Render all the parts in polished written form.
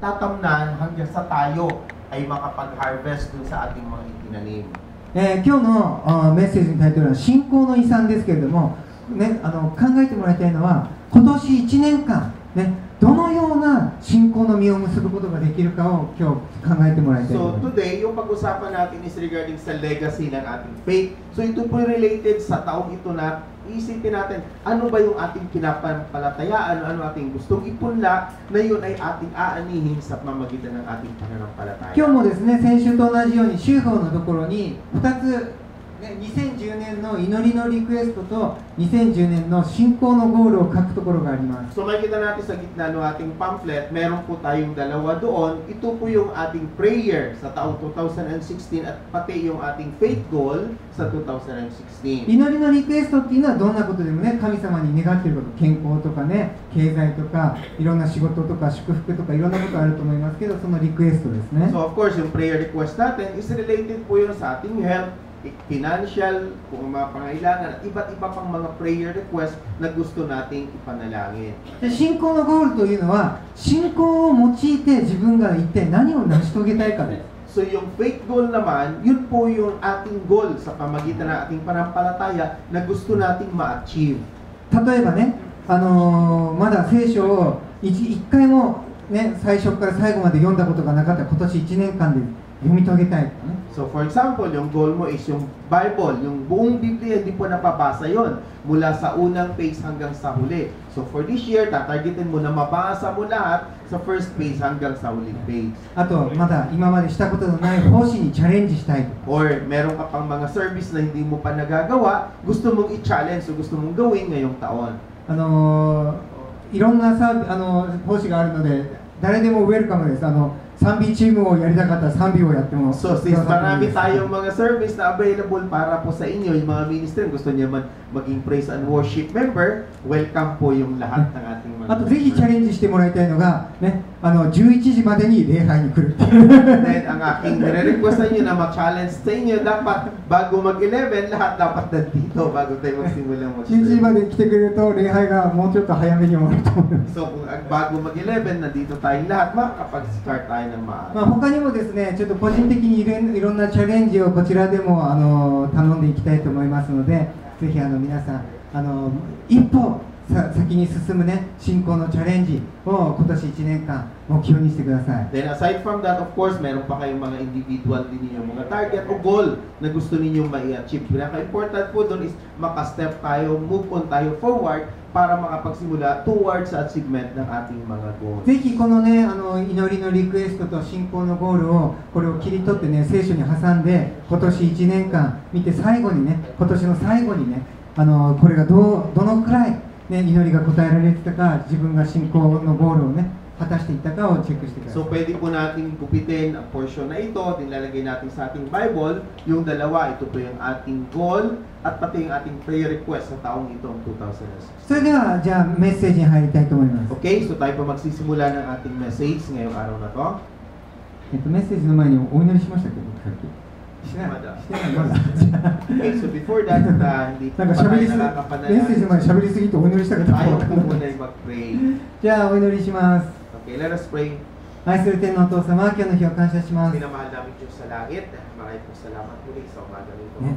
tatamnan hanggang sa tayo ay makapag-harvest dun sa ating mga itinanim. 今日のメッセージのタイトルは信仰の遺産ですけれども、ね、考えてもらいたいのは今年1年間、ね、どのような信仰の実を結ぶことができるかを今日考えてもらいたいと So 思います。 today, yung pag-usapan natin is regarding sa legacy ng ating faith. So ito po related sa taong ito na isipin natin, ano ba yung ating kinapampalatayaan, ano ating gustong ipunla, na yun ay ating aanihin sa pamamagitan ng ating pananampalataya. 今日もですね、先週と同じように週報のところに2つ、ね、2010年の祈りのリクエストと2010年の信仰のゴールを書くところがあります。 So makikita natin sa gitna ng ating pamphlet, meron po tayong dalawa doon. Ito po yung ating prayer sa taong 2016 at pati yung ating faith goal sa 2016. 祈りのリクエストっていうのはどんなことでもね、神様に願っていること、健康とかね、経済とかいろんな仕事とか祝福とかいろんなことあると思いますけど、そのリクエストですね。 So of course, yung prayer request natin is related po yun sa ating health, financial, kung mga pangailangan, at iba't iba pang mga prayer request na gusto nating ipanalangin. で、信仰のゴールというのは信仰を用いて自分が一体何を成し遂げたいかです。 So yung faith goal naman, yun po yung ating goal sa pamagitan ng ating panampalataya na gusto nating ma-achieve. 例えばね、まだ聖書を一回も、ね、最初から最後まで読んだことがなかったら今年1年間で読み遂げたいとかね。 So for example, yung goal mo is yung Bible, yung buong Biblia, hindi po napabasa yon mula sa unang page hanggang sa huli. So for this year, tatargetin mo na mabasa mo lahat sa first page hanggang sa huling page. あとまだ今までしたことのない奉仕にチャレンジしたいとか。 Or meron ka pang mga service na hindi mo pa nagagawa, gusto mong i-challenge o gusto mong gawin ngayong taon. いろんな奉仕があるので誰でもウェルカムです。賛美チームをやりたかったら賛美をやっても So since marami tayong mga service na available para po sa inyo, yung mga ministry, gusto niya maging praise and worship member, welcome po yung lahat ng ating mga あとぜひチャレンジしてもらいたいのが、ね、11時までに礼拝に来る。 Then ang aking nire-request sa inyo na mag-challenge sa inyo, dapat bago mag-11, lahat dapat nandito bago tayo magsimula mo. 11時まで来てくれると礼拝がもうちょっと早めに終わると思います。 So kung bago mag-11, nandito tayong lahat, makakapag-start tayo ng maaga. 他にもですね、ちょっと個人的にいろんなチャレンジをこちらでも頼んでいきたいと思いますので、ぜひ皆さん一歩先に進むね、信仰のチャレンジを今年1年間目標にしてください。 Then aside from that, of course, meron pa kayong mga individual din ninyong mga target o goal na gusto ninyong ma-achieve. Pinaka-important po doon is maka-step tayo, move on tayo forward para makapagsimula towards sa achievement ng ating mga goals. ぜひこのね、祈りのリクエストと信仰のゴールをこれを切り取ってね、聖書に挟んで今年1年間見て最後にね、今年の最後にね、これがどのくらいね、祈りが応えられてたか、自分が信仰のゴールをね、果たしていったかをチェックしてください。 So pwede po natin gupitin ang portion na ito, nilalagay natin sa ating Bible, yung dalawa, ito po yung ating goal at pati yung ating prayer request sa taong itong 2016. それではじゃあメッセージに入りたいと思います。 Okay, so tayo po magsisimula ng ating message ngayong araw na to. メッセージの前にお祈りしましたけど、さっき。してない。まだ。Okay, so before that, hindi po なんか喋りすぎ、メnakakapanalangin. ッセージの前に喋りすぎてお祈りしたかった。 Ayaw po muna yung mag-pray. じゃあお祈りします。 Okay, let us pray. 愛する天のお父様、今日の日を感謝します。 Pinamahal namin Diyos sa langit. Maraming po salamat muli sa umaga nito. ね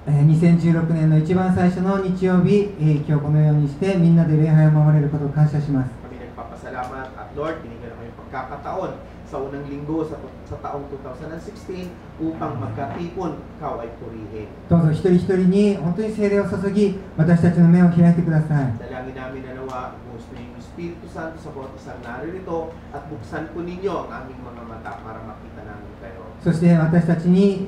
2016年の一番最初の日曜日、今日このようにしてみんなで礼拝を守れることを感謝します。 Kami nagpapasalamat at Lord, binigyan na kami pagkakataon sa unang linggo sa taong 2016 upang magkatipon, ikaw ay purihin. どうぞ一人一人に本当に聖霊を注ぎ、私たちの目を開いてください。 Dalangin namin na nawa, gusto niyo yung Espiritu Santo sa bawat isang naririto at buksan po ninyo ang aming mga mata para makita namin kayo. そして私たちに、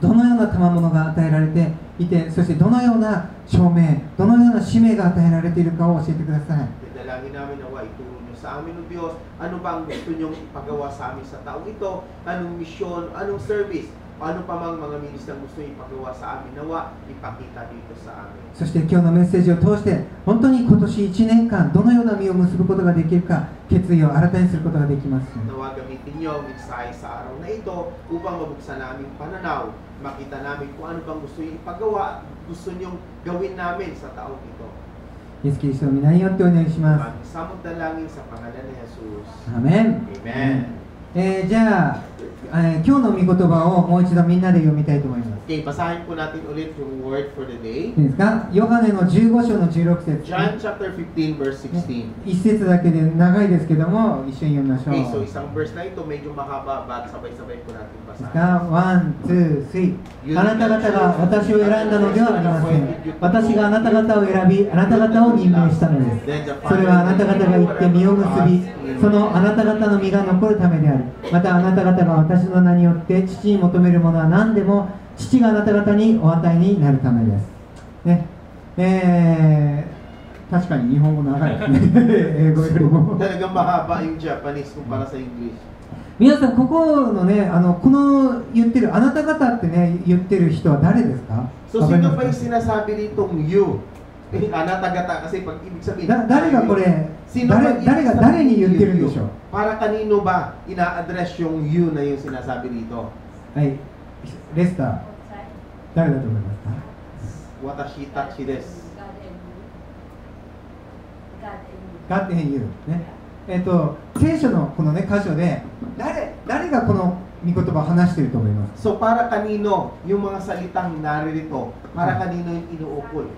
どのような賜物が与えられていて、そしてどのような証明、どのような使命が与えられているかを教えてください。 Dalangin namin nawa, ituro niyo sa amin ng Diyos, ano ba ang gusto niyong ipagawa sa amin sa taong ito, anong misyon, anong service, ano pa mang mga ministrang gusto niyong ipagawa sa amin, nawa, ipakita dito sa amin. そして今日のメッセージを通して本当に今年1年間どのような実を結ぶことができるか決意を新たにすることができます。 Nawa gamitin niyo ang mensahe sa araw na ito upang mabuksan namin pananaw, makita namin kung ano bang gusto niyong ipagawa, gusto niyong gawin namin sa taong ito. イエス・キリストの皆によってお祈りします。 Magsamot dalangin sa pangalan ni Jesus. アーメン。 Amen. じゃあ、今日の御言葉をもう一度みんなで読みたいと思います。 Okay, basahin po natin ulit yung word for the day. いいですか？ヨハネの15章の16節。 John chapter 15 verse 16. 一節だけで長いですけども、一緒に読みましょう。 Okay, so isang verse na ito medyo mahaba but sabay-sabay po natin いいです basahin. か？ワン、ツー、スリー。あなた方が私を選んだのではありません。私があなた方を選び、あなた方を任命したのです。それはあなた方が行って実を結び、そのあなた方の実が残るためである。またあなた方が私の名によって父に求めるものは何でも父があなた方にお与えになるためです。ね、確かに日本語長いですね。英語よりも。 Talagang mahaba yung Japanese kumpara sa English. 皆さん、ここのね、この言ってるあなた方ってね、言ってる人は誰ですか？ So sino ba yung sinasabi ditong you? Anatagata kasi pag ibig sabihin. 誰がこれ、誰が誰に言ってるんでしょう？ Para kanino ba ina-address yung you na yung sinasabi dito? はい、レスター、誰だと思いますか？ Watashi tachi desu. God and you ね。聖書のこのね箇所で誰がこの御言葉を話していると思います？ So para kanino yung mga salitang naririto? Para kanino yung inuukol?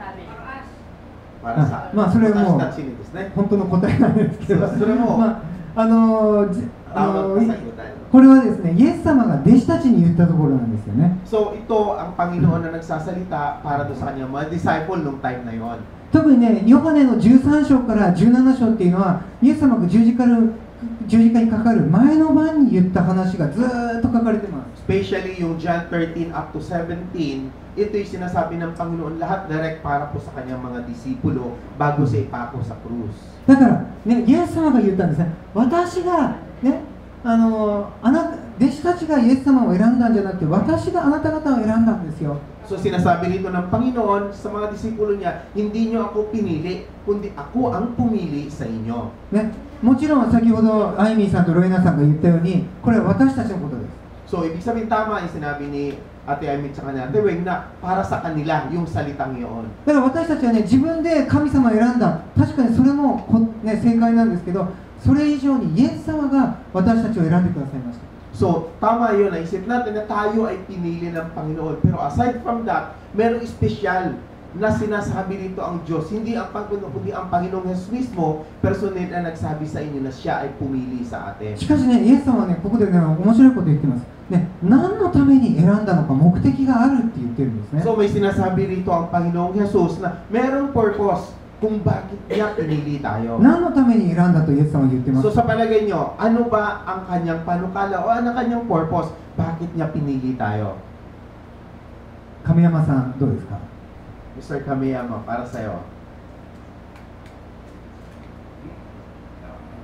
Para sa まあそれも watashi tachi desuね。本当の答えなんですけど、それもまあtawag pa sa iyo tayo. これはですね、イエス様が弟子たちに言ったところなんですよね。 So ito ang Panginoon na nagsasalita para do sa kanyang mga disciple nung time na yon. 特にね、ヨハネの13章から17章っていうのは、イエス様が十字架にかかる前の晩に言った話がずーっと書かれてます。 Especially yung John 13 up to 17, ito yung sinasabi ng Panginoon lahat direct para po sa kanyang mga disipulo bago siya ipako sa krus. だから、ね、イエス様が言ったんですね。私が、ね、弟子たちがイエス様を選んだんじゃなくて、私があなた方を選んだんですよ。 So sinasabi rito ng Panginoon sa mga disipulo niya, hindi niyo ako pinili, kundi ako ang pumili sa inyo. ね、もちろん先ほどアイミーさんとロイナさんが言ったように、これは私たちのことです。 So ibig sabihin tama yung sinabi ni Ate Amy at ni Ate Weng na para sa kanila yung salitang iyon. だから私たちはね、自分で神様を選んだ。確かにそれも、ね、正解なんですけど、それ以上にイエス様が私たちを選んでくださいました。 So, tama yun. Naisip natin na tayo ay pinili ng Panginoon. Pero aside from that, merong espesyal na sinasabi dito ang Diyos. Hindi ang Panginoon, kundi ang Panginoong Jesus mismo, personal na nagsabi sa inyo na siya ay pumili sa atin. しかしね、イエス様はね、ここでね、面白いこと言ってます。ね、何のために選んだのか、目的があるって言ってるんですね。 So, may sinasabi rito ang Panginoong Jesus na merong purpose kung bakit niya pinili tayo. 何のために選んだとイエス様は言ってます So, sa palagay nyo, ano ba ang kanyang panukala o ano kanyang purpose? Bakit niya pinili tayo? 亀山さん、どうですか？ Mr. Kamiyama, para sa'yo.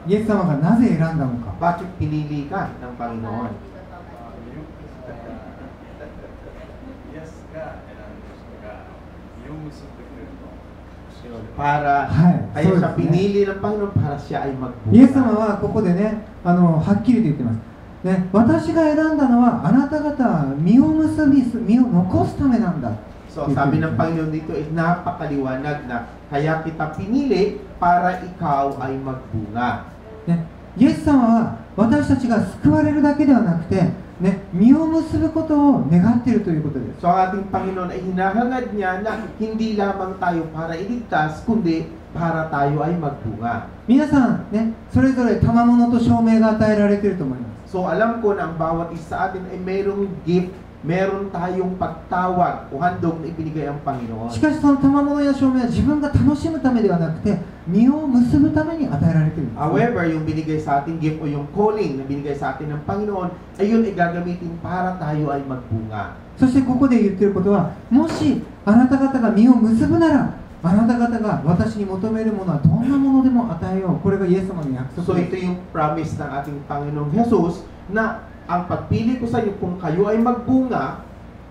イエス様がなぜ選んだのか。 Bakit pinili ka ng Panginoon? Para kaya siya pinili ng Panginoon para siya ay magbunga. イエス様はここでね、はっきりと言ってます。ね、私が選んだのはあなた方は実を結び、実を残すためなんだ。 So sabi ng Panginoon dito ay napakaliwanag na kaya kita pinili para ikaw ay magbunga. ね、イエス様は私たちが救われるだけではなくて、ね、実を結ぶことを願っているということです。 So ang ating Panginoon ay hinahangad niya na hindi lamang tayo para iligtas, kundi para tayo ay magbunga. 皆さん、ね、それぞれ賜物と証明が与えられていると思います。 So alam ko na ang bawat isa sa atin ay mayroong gift, meron tayong pagtawag o handog na ibinigay ang Panginoon. しかしその賜物や証明は自分が楽しむためではなくて、実を結ぶために与えられているんです。 However, yung binigay sa ating gift o yung calling na binigay sa atin ng Panginoon, ay yun ay gagamitin para tayo ay magbunga. そしてここで言っていることは、もしあなた方が実を結ぶなら、あなた方が私に求めるものはどんなものでも与えよう。これがイエス様の約 So 束です。 ito yung promise ng ating Panginoong Jesus na ang pagpili ko sa inyo kung kayo ay magbunga,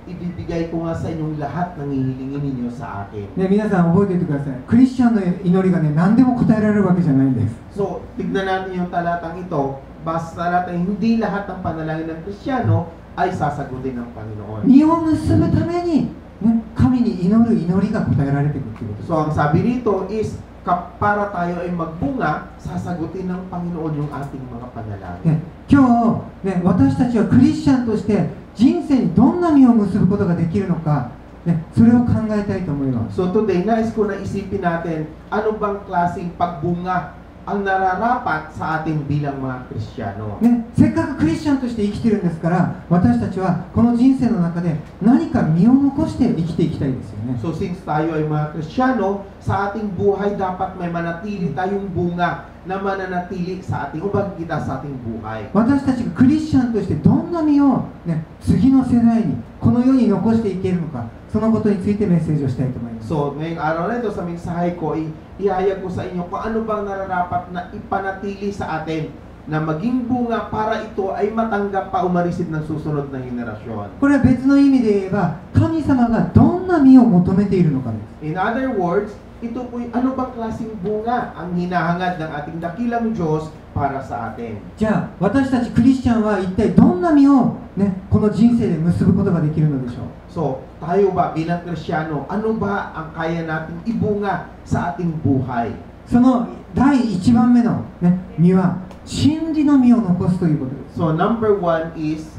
ibibigay ko nga sa inyong lahat ng hihilingin ninyo sa akin. ね、皆さん覚えておいてください。クリスチャンの祈りがね、何でも答えられるわけじゃないんです。 So, tignan natin yung talatang ito. Basta talatang hindi lahat ng panalangin ng Kristiyano ay sasagutin ng Panginoon. 実を結ぶために、ね、神に祈る祈りが答えられていくということです。 So, ang sabi rito is, para tayo ay magbunga, sasagutin ng Panginoon yung ating mga panalangin. ね、今日、ね、私たちはクリスチャンとして人生にどんな実を結ぶことができるのか、ね、それを考えたいと思います。 So today, nais ko na isipin natin, ano bang klaseng pagbunga ang nararapat sa atin bilang mga Kristiyano. ね、せっかくクリスチャンとして生きてるんですから、私たちはこの人生の中で何か実を残して生きていきたいですよね。 So since tayo ay mga Kristiyano, sa ating buhay dapat may manatili tayong bunga na mananatili sa ating, o magkita sa ating buhay. 私たちがクリスチャンとしてどんな実を、ね、次の世代にこの世に残していけるのか、そのことについてメッセージをしたいと思います。 So ngayong araw na ito sa mensahe ko, ihayag ko sa inyo kung ano bang nararapat na ipanatili sa atin na maging bunga para ito ay matanggap pa umarisid ng susunod na henerasyon. これは別の意味で言えば、神様がどんな実を求めているのかです。 In other words, ito po ano bang klaseng bunga ang hinahangad ng ating dakilang Diyos para sa atin. じゃあ私たちクリスチャンは一体どんな実を、ね、この人生で結ぶことができるのでしょう。 So, tayo ba bilang Kristiyano, ano ba ang kaya nating ibunga sa ating buhay? その第1番目の、ね、実は真理の実を残すということです。 So, number one is,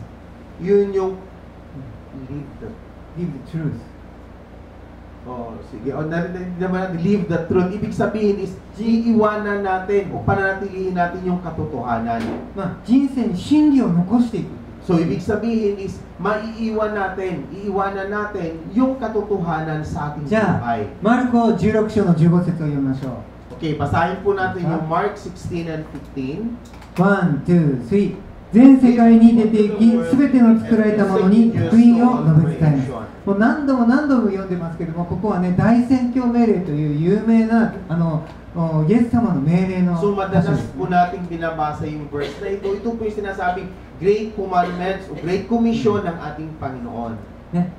yun yung Live the truth. Oh, sige. O, narinig naman natin, live the truth. Ibig sabihin is, iiwanan natin o pananatilihin natin yung katotohanan. まあ、人生に真理を残していく。 So, ibig sabihin is, iiwanan natin yung katotohanan sa ating じゃあ buhay. マルコ16章の15節を読みましょう。 Okay, basahin po natin yung Mark 16 and 15. 1、2、3。全世界に出て行き、すべての作られたものに福音を述べ伝えます。もう何度も読んでますけども、ここはね、大宣教命令という有名なイエス様の命令の So, 箇所で madalas す。 po nating binabasa yung verse na ito. Ito po yung sinasabing Great Commandments o Great Commission ng ating Panginoon. ね、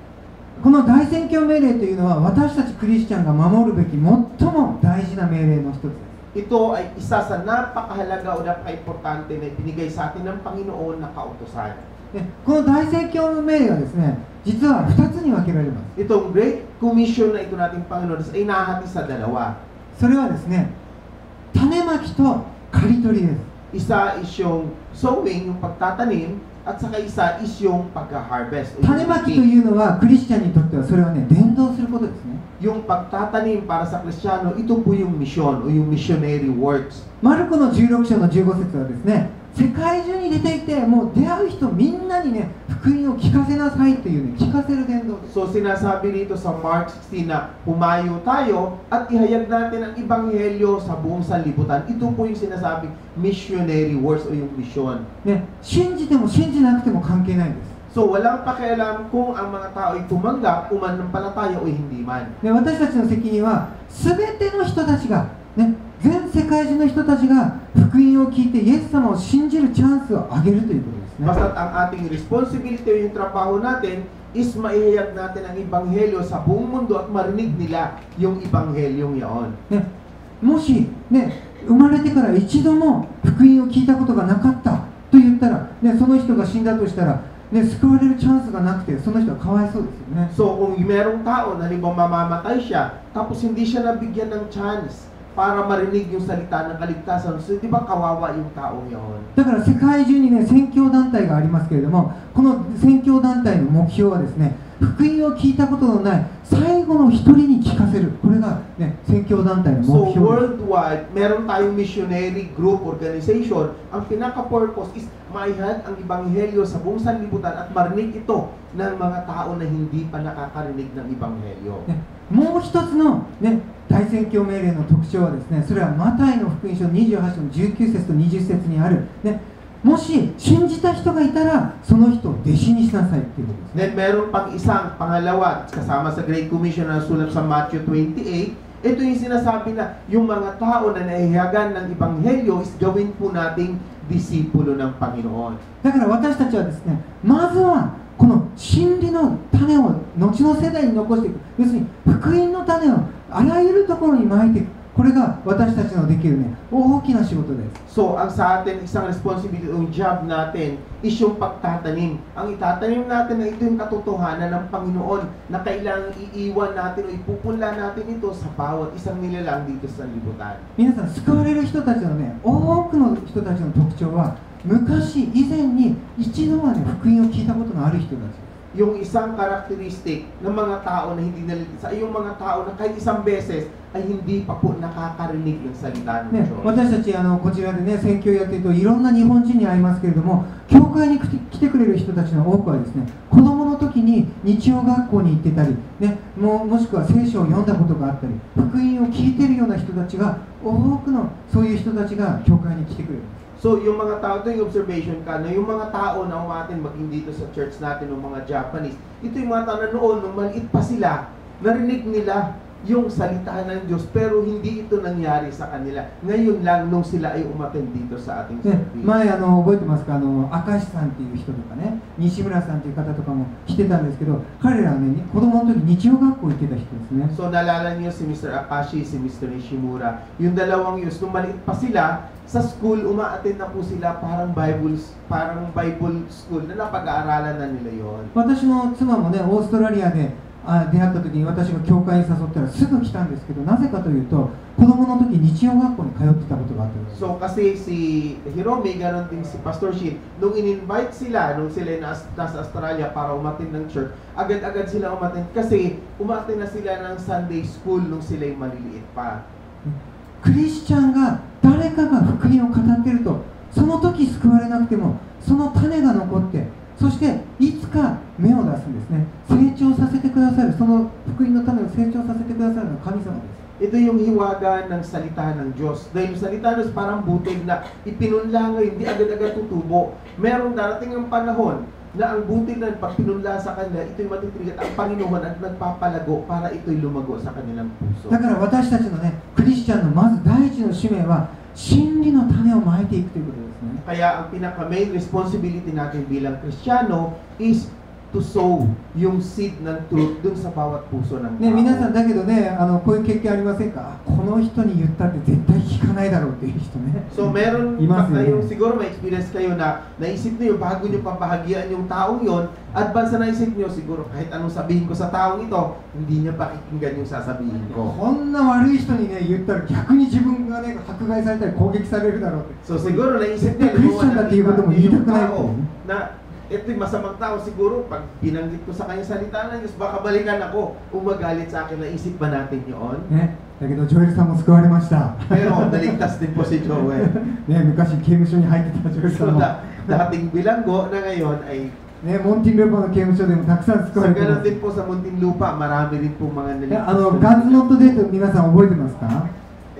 この大宣教命令というのは私たちクリスチャンが守るべき最も大事な命令の一つです。 Ito ay isa sa napakahalaga o napaka-importante na ibinigay sa atin ng Panginoon na kautusan. ね、この大宣教命令はですね、実は2つに分けられます。 Itong Great Commission na ito nating Panginoon ay nahati sa dalawa. それはですね、種まきと刈り取りです。 Isa is yung sowing, yung pagtatanim, at saka isa is yung pagka-harvest. 種まきというのはクリスチャンにとってはそれはね、伝道することですね。 Yung pagtatanim para sa Kristiyano, ito po yung mission o yung missionary works. マルコの16章の15節はですね、世界中に出ていて、もう出会う人みんなにね、福音を聞かせなさいというね、聞かせる伝道です。 So sinasabi dito sa Mark 16 na humayo tayo at ihayag natin ang ebanghelyo sa buong sanlibutan. Ito po yung sinasabing missionary works o yung mission. ね、信じても信じなくても関係ないんです。 So walang pakialam kung ang mga tao ay tumanggap, umanampalataya o hindi man. ね、私たちの責任は、すべての人たちが、ね、全世界中の人たちが福音を聞いてイエス様を信じるチャンスをあげるということですね。 Basta't ang ating responsibility o yung trabaho natin is maihayag natin ang ebanghelyo sa buong mundo at marinig nila yung ebanghelyong yaon. ね、もし、ね、生まれてから一度も福音を聞いたことがなかったと言ったら、ね、その人が死んだとしたら、ね、救われるチャンスがなくて、その人はかわいそうですよね。 So kung merong tao na halimbawa mamamatay siya, tapos hindi siya nabigyan ng chance para marinig yung salita ng kaligtasan, so di ba kawawa yung taong yaon? だから世界中にね、宣教団体がありますけれども、この宣教団体の目標はですね、福音を聞いたことのない最後の一人に聞かせる。これがね、宣教団体の So 目標です。 worldwide, meron tayong missionary group organization. Ang pinaka-purpose is maihayag ang ebanghelyo sa buong sanlibutan at marinig ito ng mga tao na hindi pa nakakarinig ng ebanghelyo. ね、もう一つの、ね、大宣教命令の特徴はですね、それはマタイの福音書28章の19節と20節にある、ね、もし信じた人がいたらその人を弟子にしなさいっていうことです。 Then meron pang isang pangalawa kasama sa Great Commission na sulat sa Matthew 28. Ito yung sinasabi na yung mga tao na naihagan ng ebanghelyo is gawin po nating disipulo ng Panginoon. だから私たちはですね、まずはこの真理の種を後の世代に残していく。要するに福音の種をあらゆるところに撒いていく。これが私たちのできるね、大きな仕事です。 So, ang sa atin, isang responsibility, yung job natin is yung pagtatanim. Ang itatanim natin na ito yung katotohanan ng Panginoon na kailangang iiwan natin o ipupunla natin ito sa bawat isang nilalang dito sa libutan. 皆さん、救われる人たちのね、多くの人たちの特徴は、昔以前に一度はね、福音を聞いたことのある人たち。 Yung isang karakteristik ng mga tao na hindi naliligtas ay yung mga tao na kahit isang beses ay hindi pa po nakakarinig ng salita ng ね、 Diyos. 私たちこちらでね、宣教やっているといろんな日本人に会いますけれども、教会に来てくれる人たちの多くはですね、子供の時に日曜学校に行ってたり、ね、もしくは聖書を読んだことがあったり、福音を聞いているような人たちが、多くのそういう人たちが教会に来てくれる。 So, yung mga tao, ito yung observation ka, na yung mga tao na umatin maging dito sa church natin, ng mga Japanese, ito yung mga tao na noon, nung maliit pa sila, narinig nila yung salita ng Diyos, pero hindi ito nangyari sa kanila. Ngayon lang, nung sila ay umatin dito sa ating ね、 service. 前覚えてますか、明石さんっていう人とかね、西村さんっていう方とかも来てたんですけど、彼らはね、子供の時日曜学校行ってた人ですね。 So, naalala niyo si Mr. Akashi, si Mr. Nishimura, yung dalawang yun, nung maliit pa sila, sa school, umaattend na po sila parang Bible school na napag-aaralan na nila yon. 私の妻もね、オーストラリアで出会った時に私が教会に誘ったらすぐ来たんですけど、なぜかというと、子供の時日曜学校に通ってたことがあったんです。 So, kasi si Hiromi, ganon din si Pastor Shin, nung in-invite sila, nung sila nasa Australia para umattend ng church, agad-agad sila umattend kasi umattend na sila ng Sunday school nung sila'y maliliit pa. クリスチャンが誰かが福音を語っていると、その時救われなくてもその種が残って、そしていつか芽を出すんですね。成長させてくださる、その福音の種を成長させてくださるのは神様です。 Ito yung hiwaga ng salita ng Diyos. Dahil yung salita ng Diyos parang butil na ipinunla ngayon, hindi agad-agad tutubo. Merong darating ang panahon na ang butil na pag pinunla sa kanila, ito'y matitrigat ang Panginoon at nagpapalago para ito'y lumago sa kanilang puso. だから私たちのね、クリスチャンのまず第一の使命は真理の種をまいていくということですね。 Kaya ang pinaka-main responsibility natin bilang Kristiyano is to sow yung seed ng truth dun sa bawat puso ng ね、皆 tao. さんだけどね、こういう経験ありませんか？この人に言ったって絶対聞かないだろうっていう人ね。 So meron ba いますよね。 kayong siguro may experience kayo na naisip niyo bago niyo pabahagian yung taong yon, advance na naisip niyo siguro kahit anong sabihin ko sa taong ito, hindi niya pakikinggan yung sasabihin ko. こんな悪い人にね言ったら逆に自分がね迫害されたり攻撃されるだろうって。 So siguro naisip niya, Christian na tiyo ko itong yung itak na tao ito. na ito'y masamang tao siguro pag binanggit ko sa kanya salita ng Diyos, baka balikan ako, umagalit sa akin, naisip ba natin yun? ね、だけどジョエルさんも救われました。 Pero naligtas din po si Joel. ね、昔刑務所に入ってたジョエルさ So んも。dating bilanggo na ngayon ay ね、モンティンルーパの刑務所でもたくさん救 so われてま ganoon す。 din po sa Muntinlupa, marami rin po mga ね、 naligtas. ガッツノットデート皆さん覚えてますか？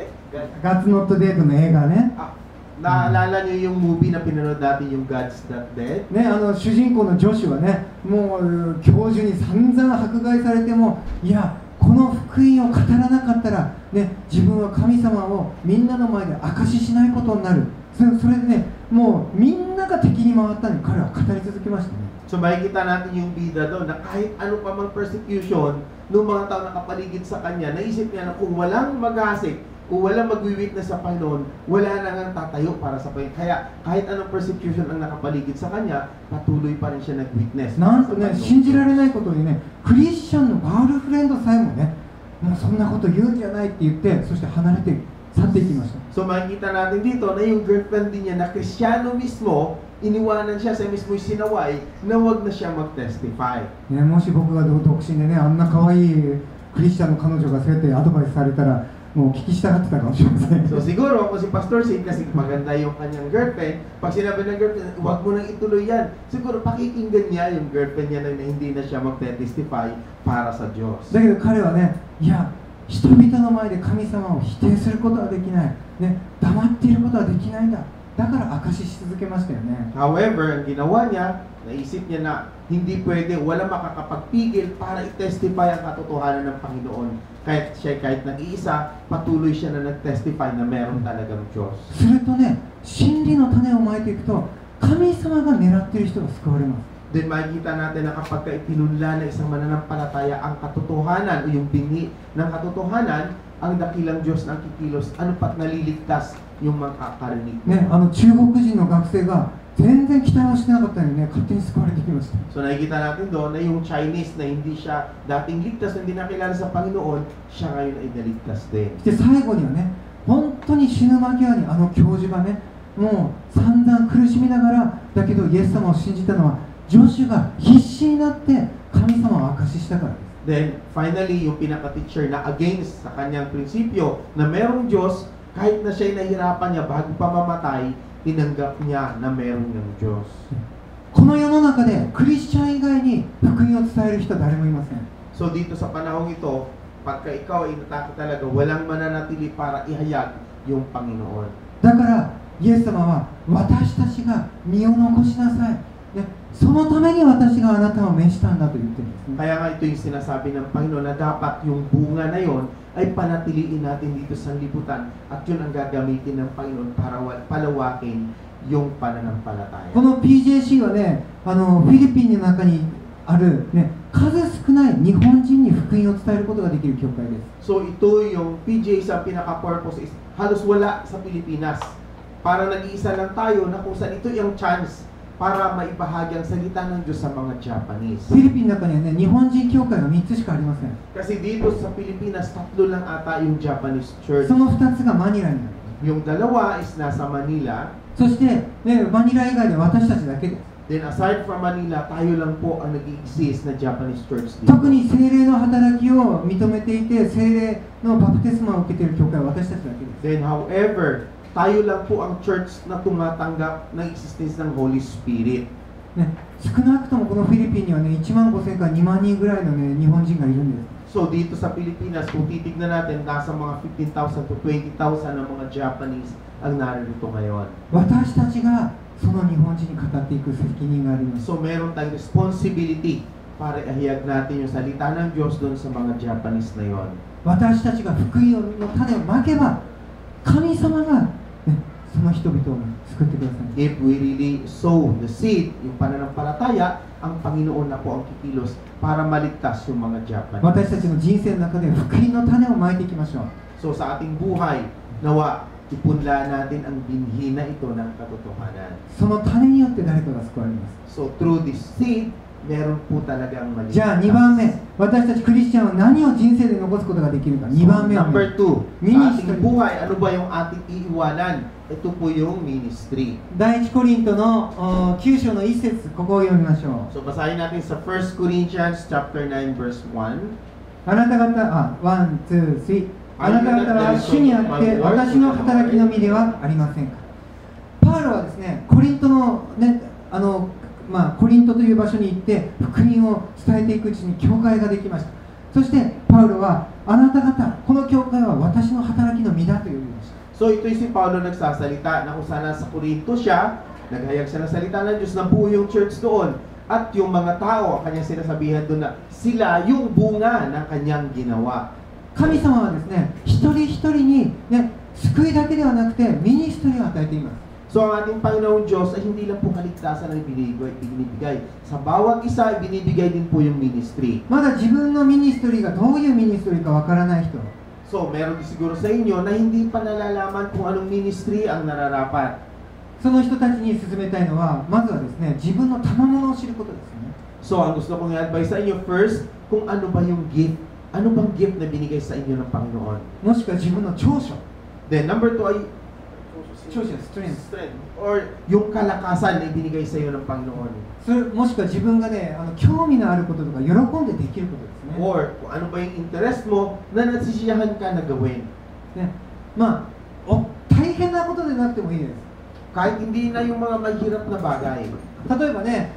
Eh, God. ガッツノットデートの映画ね。 Ah, naalala niyo yung movie na pinanood natin, yung God's Not Dead? ね、主人公のジョシュはね、もう教授に散々迫害されても、いや、この福音を語らなかったら、ね、自分は神様をみんなの前で証ししないことになる。それでね、もうみんなが敵に回ったのに彼は語り続けましたね。 So makikita natin yung bida doon na kahit ano pa mang persecution ng mga tao nakapaligid sa kanya, naisip niya na kung walang maghasik, kung walang magwi-witness sa Panginoon, wala na nga tatayo para sa Panginoon. Kaya kahit anong persecution ang nakapaligid sa kanya, patuloy pa rin siya nag-witness. なんとね、信じられないことにね、クリスチャンのガールフレンドさえもね、もうそんなこと言うんじゃないって言って、そして離れて去っていきました。 So makikita natin dito na yung girlfriend din niya na Kristiyano mismo, iniwanan siya sa mismo'y sinaway na wag na siya mag-testify. ね、もし僕が独身でね、あんな可愛いクリスチャンの彼女がそうやってアドバイスされたら、もう聞き従ってたかもしれません。 So siguro kung si Pastor Sin kasi maganda yung kanyang girlfriend, pag sinabi ng girlfriend, huwag mo nang ituloy yan. Siguro pakikinggan niya yung girlfriend niya na hindi na siya mag-testify para sa Diyos. だけど彼はね、いや、人々の前で神様を否定することはできない、ね、黙っていることはできないんだ。だから証しし続けましたよね。 However, ang ginawa niya, naisip niya na hindi pwede, wala makakapagpigil para i-testify ang katotohanan ng Panginoon. Kahit nag-iisa, patuloy siya na nag-testify na meron talagang Diyos. するとね、真理の種をまいていくと、神様が狙っている人が救われます。 Then makikita natin na kapag ipinunla na isang mananampalataya ang katotohanan o yung binhi ng katotohanan, ang dakilang Diyos na ang kikilos, ano pat naliligtas yung mga kakarinig. ね、中国人の学生が全然期待をしてなかったのにね、勝手に救われてきました。 So nakikita natin doon na yung Chinese na hindi siya dating ligtas, hindi nakilala sa Panginoon, siya ngayon ay naligtas din. で最後にはね、本当に死ぬ間際に教授がね、もう散々苦しみながらだけどイエス様を信じたのは、助手が必死になって神様を証ししたからです。 Then finally, yung pinaka-teacher na against sa kanyang prinsipyo na merong Diyos, kahit na siya'y nahirapan niya bago pa mamatay, tinanggap niya na meron ng Diyos. この世の中でクリスチャン以外に福音を伝える人は誰もいません。 So dito sa panahong ito, pagka ikaw ay natakot talaga, walang mananatili para ihayag yung Panginoon. だからイエス様は私たちが身を残しなさい、ね、そのために私があなたを召したんだと言ってるんですね。 Kaya nga ito yung sinasabi ng Panginoon na dapat yung bunga na yon ay panatiliin natin dito sa liputan at yun ang gagamitin ng Panginoon para palawakin yung pananampalataya. この PJC はね、フィリピンの中にある、ね、数少ない日本人に福音を伝えることができる教会です。 So ito yung PJ sa pinaka-purpose is halos wala sa Pilipinas. Para nag-iisa lang tayo na kung saan ito yung chance para maibahagi ang salita ng Diyos sa mga Japanese. フィリピンの中にはね、日本人教会が3つしかありません。 Kasi dito sa Pilipinas, 3 lang ata yung Japanese church. その2つがマニラにある。 Yung dalawa is nasa Manila. そして、ね、マニラ以外で私たちだけです。 Then aside from Manila, tayo lang po ang nag-exist na Japanese church dito. 特に聖霊の働きを認めていて、聖霊のバプテスマを受けている教会は私たちだけです。 Then however, tayo lang po ang church na tumatanggap ng existence ng Holy Spirit. ね、少なくともこのフィリピンにはね、15,000から2万人ぐらいの、ね、日本人がいるんです。 So dito sa Pilipinas, kung titignan natin, nasa mga 15,000 to 20,000 ng mga Japanese ang narito ngayon. 私たちがその日本人に語っていく責任があります。 So meron tayong responsibility para ihayag natin yung salita ng Diyos doon sa mga Japanese na yon. 私たちが福音の種をまけば、神様が、ね、その人々を救ってください。 If we really sow the seed, yung pananampalataya, ang Panginoon na po ang kikilos para maligtas yung mga Japanese. 私たちの人生の中で福音の種をまいていきましょう。 So sa ating buhay, nawa, ipunla natin ang binhi na ito ng katotohanan. その種によって誰かが救われます。 So through this seed, meron po talagang maligtas. じゃあ2番目、私たちクリスチャンは何を人生で残すことができるか。2番目は、 Number 2, sa ating Ministry. buhay, ano ba yung ating iiwanan? Ito po yung ministry. 第一コリントの9章の1節、ここを読みましょう。 So basahin natin sa 1 Corinthians chapter 9 verse 1. あなた方、ワン、ツー、スリー。あなた方は主にあって私の働きの身ではありませんか。パウロはですね、コリントのね、コリントという場所に行って福音を伝えていくうちに教会ができました。そしてパウロはあなた方、この教会は私の働きの身だと言いました。 So ito yung si Paulo nagsasalita na kung saan nasa Corinto siya, naghayag siya ng salita ng Diyos, nabuo yung church doon. At yung mga tao, kanyang sinasabihan doon na sila yung bunga ng kanyang ginawa. 神様はですね、一人一人に、ね、救いだけではなくてミニストリーを与えています。 So ang ating Panginoong Diyos ay hindi lang po kaligtasan ang binibigay. Sa bawat isa, binibigay din po yung ministry. まだ自分のミニストリーがどういうミニストリーかわからない人。 So meron din siguro sa inyo na hindi pa nalalaman kung anong ministry ang nararapat. その人たちに勧めたいのは、まずはですね、自分の賜物を知ることですね。 So ang gusto kong i-advise sa inyo first, kung ano ba yung gift. Ano bang gift na binigay sa inyo ng Panginoon? もしくは自分の長所。 Then number 2 ay 長所、ストレンス。 strength or yung kalakasan na ibinigay sa iyo ng Panginoon. それもしくは自分がね、興味のあることとか喜んでできることですね。 Or kung ano ba yung interest mo na nasisiyahan ka na gawin. ね、大変なことでなくてもいいです。 Kahit hindi na yung mga mahirap na bagay. 例えばね、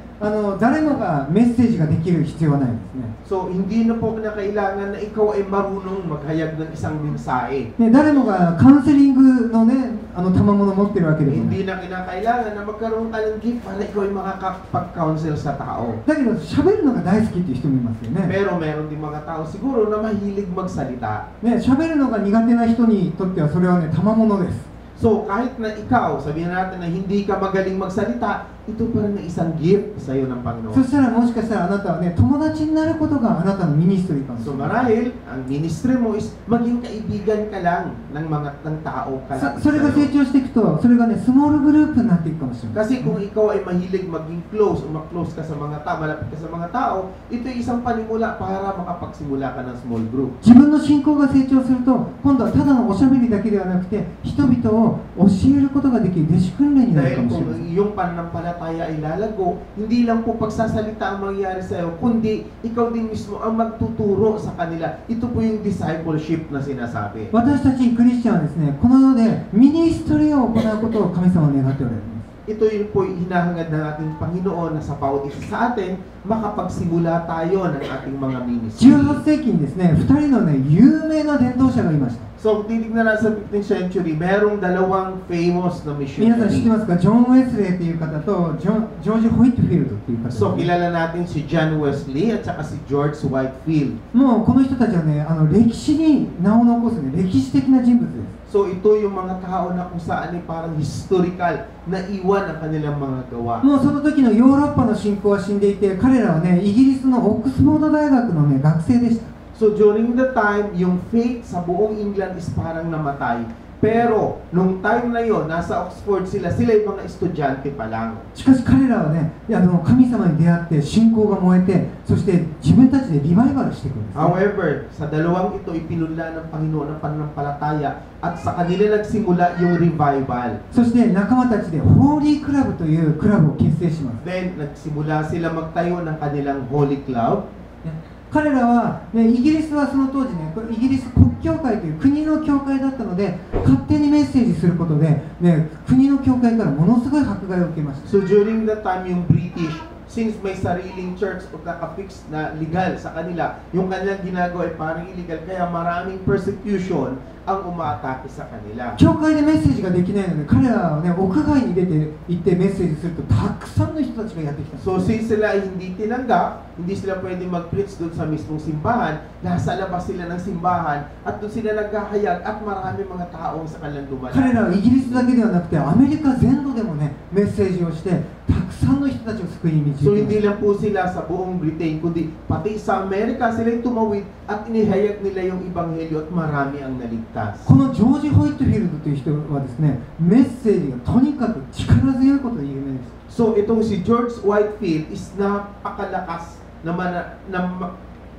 誰もがメッセージができる必要はないですね。 So hindi na po kinakailangan na ikaw ay marunong maghayag ng isang mensahe. ね、誰もがカウンセリングのね、賜物を持ってるわけでもない。 Hindi na kinakailangan na magkaroon ka ng gift para ikaw ay makakapag-counsel sa tao. だけど喋るのが大好きっていう人もいますよね。 Pero meron din mga tao siguro na mahilig magsalita. ね、喋るのが苦手な人にとってはそれはね、賜物です。 So kahit na ikaw, sabihin natin na hindi ka magaling magsalita, ito pa rin na isang gift sa iyo ng Panginoon. そしたらもしかしたらあなたはね、友達になることがあなたのミニストリーかもし So れない。 marahil, ang ministry mo is maging kaibigan ka lang ng tao kalapit それが成 sa'yo. 長していくと、それがね、スモールグループになっていくかもしれない。 Kasi kung ikaw ay mahilig maging close o ma-close ka sa mga tao, malapit ka sa mga tao, ito ay isang panimula para makapagsimula ka ng small group. 自分の信仰が成長すると、今度はただのおしゃべりだけではなくて、人々を教えることができる弟子訓練になるか Dahil もしれ kung ない。 iyong pananampalataya ay lalago, hindi lang po pagsasalita ang mangyayari sa iyo, kundi ikaw din mismo ang magtuturo sa kanila. Ito po yung discipleship na sinasabi. 私たちクリスチャンはですね、この世でミニストリーを行うことを神様は願っておられます。 Ito yun po yung hinahangad ng ating Panginoon na sa bawat isa sa atin, makapagsimula tayo ng ating mga ministry. 18世紀にですね、2人のね、有名な伝道者がいました。 So, titignan natin sa 15th century, merong dalawang famous na 皆さん知ってま missionary. すか？ジョン・ウェスレーっていう方とジョージ・ホイットフィールドっていう方。 So, kilala natin si John Wesley at saka si George Whitefield. もうこの人たちはね、歴史に名を残すね、歴史的な人物です。 So, ito yung mga tao na kung saan ay parang historical na iwan ang kanilang mga gawa. もうその時のヨーロッパの信仰は死んでいて、彼らはね、イギリスのオックスフォード大学のね、学生でした。 So, during the time, yung faith sa buong England is parang namatay. Pero, nung time na yon, nasa Oxford sila yung mga estudyante pa lang. しかし彼らはね、神様に出会って信仰が燃えて、そして自分たちでリバイバルしていくんです、ね。 However, sa dalawang ito, ipinunla ng Panginoon ang pananampalataya at sa kanila nagsimula yung revival. そして仲間たちでホーリークラブというクラブを結成します。 Then, nagsimula sila magtayo ng kanilang Holy Club. 彼らは、ね、イギリスはその当時ね、イギリス国教会という国の教会だったので、勝手にメッセージすることで、ね、国の教会からものすごい迫害を受けました。 So, during that time, yung British, since may sariling church o nakafix na legal sa kanila, yung kanilang ginagawa ay parang illegal, kaya maraming persecution ang umaatake sa kanila. 教会でメッセージができないので、彼らはね、屋外に出て行ってメッセージすると、たくさんの人たちがやってきたんです。 So, since sila ay hindi tinanggap, hindi sila pwede mag-preach doon sa mismong simbahan, nasa labas sila ng simbahan, at doon sila naghahayag at marami mga taong sa kanilang 彼 dumadaan. らはイギリスだけではなくて、アメリカ全土でもね、メッセージをして、たくさんの人たちを救いに導 So, きま hindi した。 lang po sila sa buong Britain, kundi pati sa Amerika, sila yung tumawid at inihayag nila yung Ebanghelyo at marami ang naligtas. このジョージ・ホイットフィールドという人はですね、メッセージがとにかく力強いことで有名です。 So, itong si George Whitefield is napakalakas na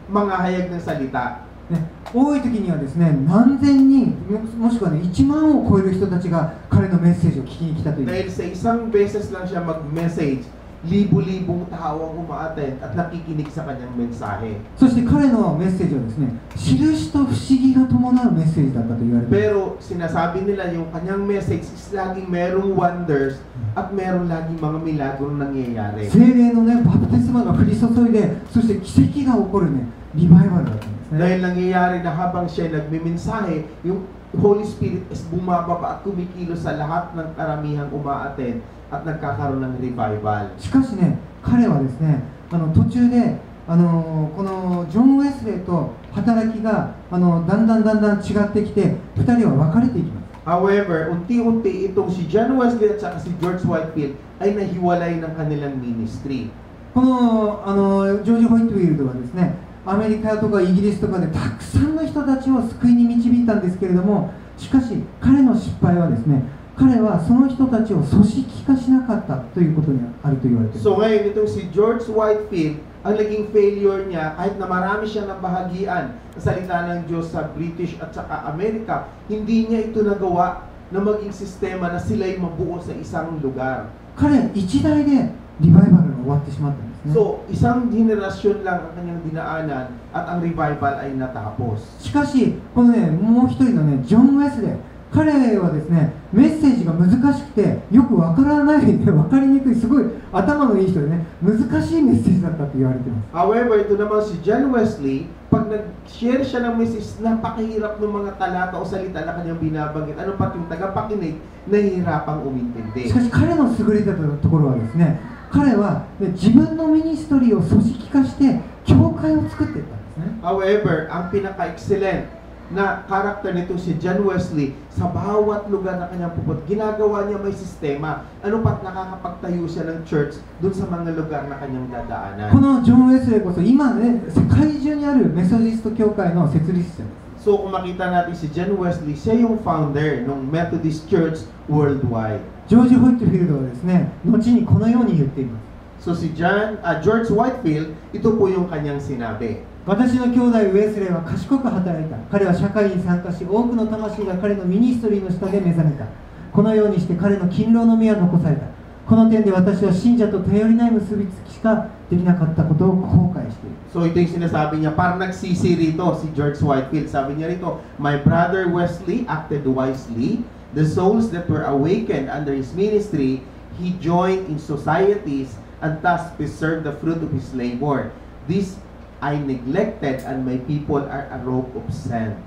mga hayag ng salita. ね、多い時にはですね、何千人、もしくはね、1万を超える人たちが彼のメッセージを聞きに来たという。 Dahil sa isang beses lang siya mag-message, libo-libong tao ang umaattend at nakikinig sa kanyang mensahe. そして彼のメッセージはですね、印と不思議が伴うメッセージだったと言われています。 Pero sinasabi nila yung kanyang message is laging merong wonders at meron laging mga milagro nangyayari. 聖霊のね、バプテスマが降り注いで、そして奇跡が起こるね、リバイバルだったんですね。 Dahil nangyayari na habang siya nagmimensahe, yung Holy Spirit is bumababa at kumikilos sa lahat ng karamihang umaattend at nagkakaroon ng revival. しかしね、彼はですね、途中でこのジョン・ウェスレーと働きがだんだん違ってきて、2人は分かれていきます。 However, unti-unti itong si John Wesley at saka si George Whitefield ay nahiwalay ng kanilang ministry. このジョージ・ホイットフィールドはですね、アメリカとかイギリスとかでたくさんの人たちを救いに導いたんですけれども、しかし彼の失敗はですね、彼はその人たちを組織化しなかったということにあると言われています。 So ngayon, itong si George Whitefield, ang naging failure niya, kahit na marami siyang nabahagian sa salita ng Diyos sa British at saka Amerika, hindi niya ito nagawa na maging sistema na sila'y mabuo sa isang lugar. 彼一代でリバイバルが終わってしまったんですね。 So, isang generasyon lang ang kanyang dinaanan at ang revival ay natapos. しかし、このね、もう一人のね、ジョン・ウェスレー、彼はですね、メッセージが難しくて、よくわからない、わかりにくい、すごい頭のいい人でね、難しいメッセージだったと言われています。 However, ito naman si John Wesley, pag nag-share siya ng message, napakahirap ng mga talata o salita na kanyang binabanggit. Ano pat yung tagapakinig, nahihirapang し umintindi. かし彼の優れたところはですね、彼は、ね、自分のミニストリーを組織化して、教会を作っていったんですね。 However, ang pinaka-excellent na karakter nito si John Wesley, sa bawat lugar na kanyang pupunta, ginagawa niya may sistema. Ano pat nakakapagtayo siya ng church dun sa mga lugar na kanyang dadaanan. このジョン・ウェスレーこそ今ね世界中にあるメソジスト教会の設立者です。 So kung makita natin si John Wesley, siya yung founder ng Methodist Church worldwide. ジョージ・ホイットフィールドはですね後にこのように言っています。 So si George Whitefield, ito po yung kanyang sinabi. 私の兄弟ウェスレーは賢く働いた。彼は社会に参加し、多くの魂が彼のミニストリーの下で目覚めた。このようにして彼の勤労の実は残された。この点で私は信者と頼りない結びつきしかできなかったことを後悔している。 So ito yung sinasabi niya, parang nagsisi rito si George Whitefield. Sabi niya rito, my brother Wesley acted wisely. The souls that were awakened under his ministry, he joined in societies and thus preserved the fruit of his labor. This I neglected and my people are a rope of sand.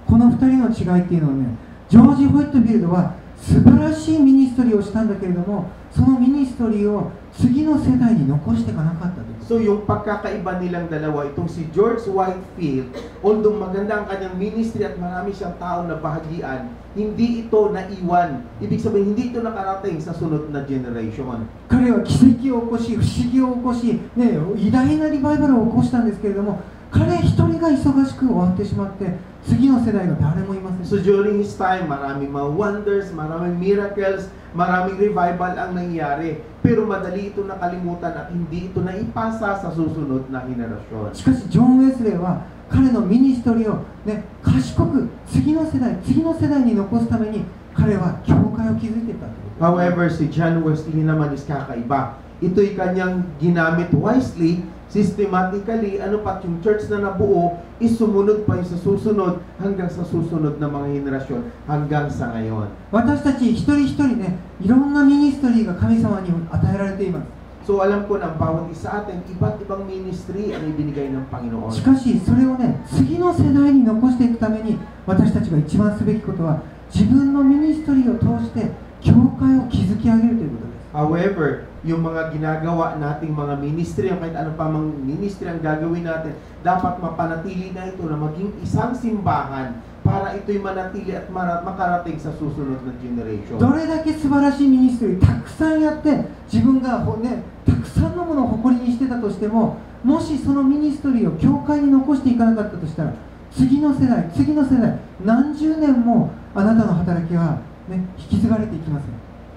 この2人の違いっていうのはね、ジョージ・ホイットフィールドは素晴らしいミニストリーをしたんだけれども、そのミニストリーを次の世代に残していかなかったという。 So yung pagkakaiba nilang dalawa, itong si George Whitefield, although maganda ang kanyang ministry at marami siyang tao na bahagian, hindi ito naiwan. Ibig sabihin, hindi ito nakarating sa sunod na generation. 彼は奇跡を起こし、不思議を起こし、ね、偉大なリバイバルを起こしたんですけれども、彼一人が忙しく終わってしまって、次の世代が誰もいません。 So during his time, maraming mga wonders, maraming miracles, maraming revival ang nangyari. Pero madali ito nakalimutan at hindi ito naipasa sa susunod na henerasyon. しかしジョン・ウェスレーは彼のミニストリーを、ね、賢く次の世代に残すために彼は教会を築いていったということ。 However, si John Wesley naman is kakaiba. Ito'y kanyang ginamit wisely, systematically, ano pat yung church na nabuo, is sumunod pa yung sa susunod hanggang sa susunod na mga henerasyon hanggang sa ngayon. 私たち一人一人ね、いろんなミニストリーが神様に与えられています。 So alam ko na bawat isa atin, iba't ibang ministry ang ibinigay ng Panginoon. しかしそれをね、次の世代に残していくために私たちが一番すべきことは自分のミニストリーを通して教会を築き上げるということです。 However, yung mga ginagawa nating mga ministry, o kahit ano pa mang ministry ang gagawin natin, dapat mapanatili na ito na maging isang simbahan para ito'y manatili at makarating sa susunod na generation. どれだけ素晴らしいミニストリーたくさんやって自分が、ね、たくさんのものを誇りにしてたとしても、もしそのミニストリーを教会に残していかなかったとしたら、次の世代何十年もあなたの働きは、ね、引き継がれていきます。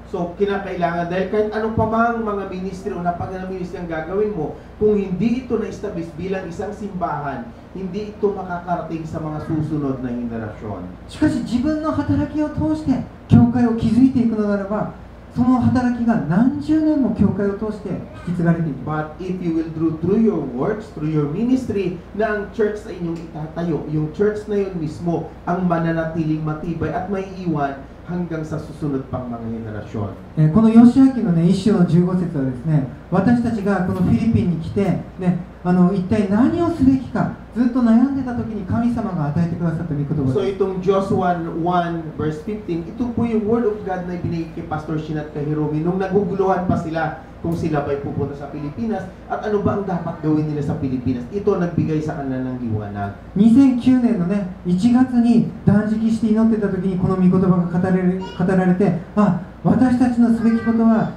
So, kinakailangan, dahil kahit anong pa mang mga ministry o napagandang ministry ang gagawin mo, kung hindi ito na-establish bilang isang simbahan, hindi ito makakarating sa mga susunod na henerasyon. しかし自分の働きを通して教会を築いていくのならば、その働きが何十年も教会を通して引き継がれていきます。 But if you will do through your works, through your ministry, na ang church sa inyong itatayo, yung church na yun mismo ang mananatiling matibay at may iwan hanggang sa susunod pang mga henerasyon. このヨシア記のね、1章の15節はですね、私たちがこのフィリピンに来て、ね、一体何をすべきか、ずっと悩んでた時に神様が与えてくださった御言葉 So です。 itong Joshua 1 verse 15, ito po yung word of God na ibinigay kay Pastor Shin at kay Hiromi nung naguguluhan pa sila kung sila ba'y pupunta sa Pilipinas at ano ba ang dapat gawin nila sa Pilipinas. Ito nagbigay sa kanila ng liwanag. 2009年のね、1月に断食して祈ってた時にこの御言葉が語られて、あ、私たちのすべきことは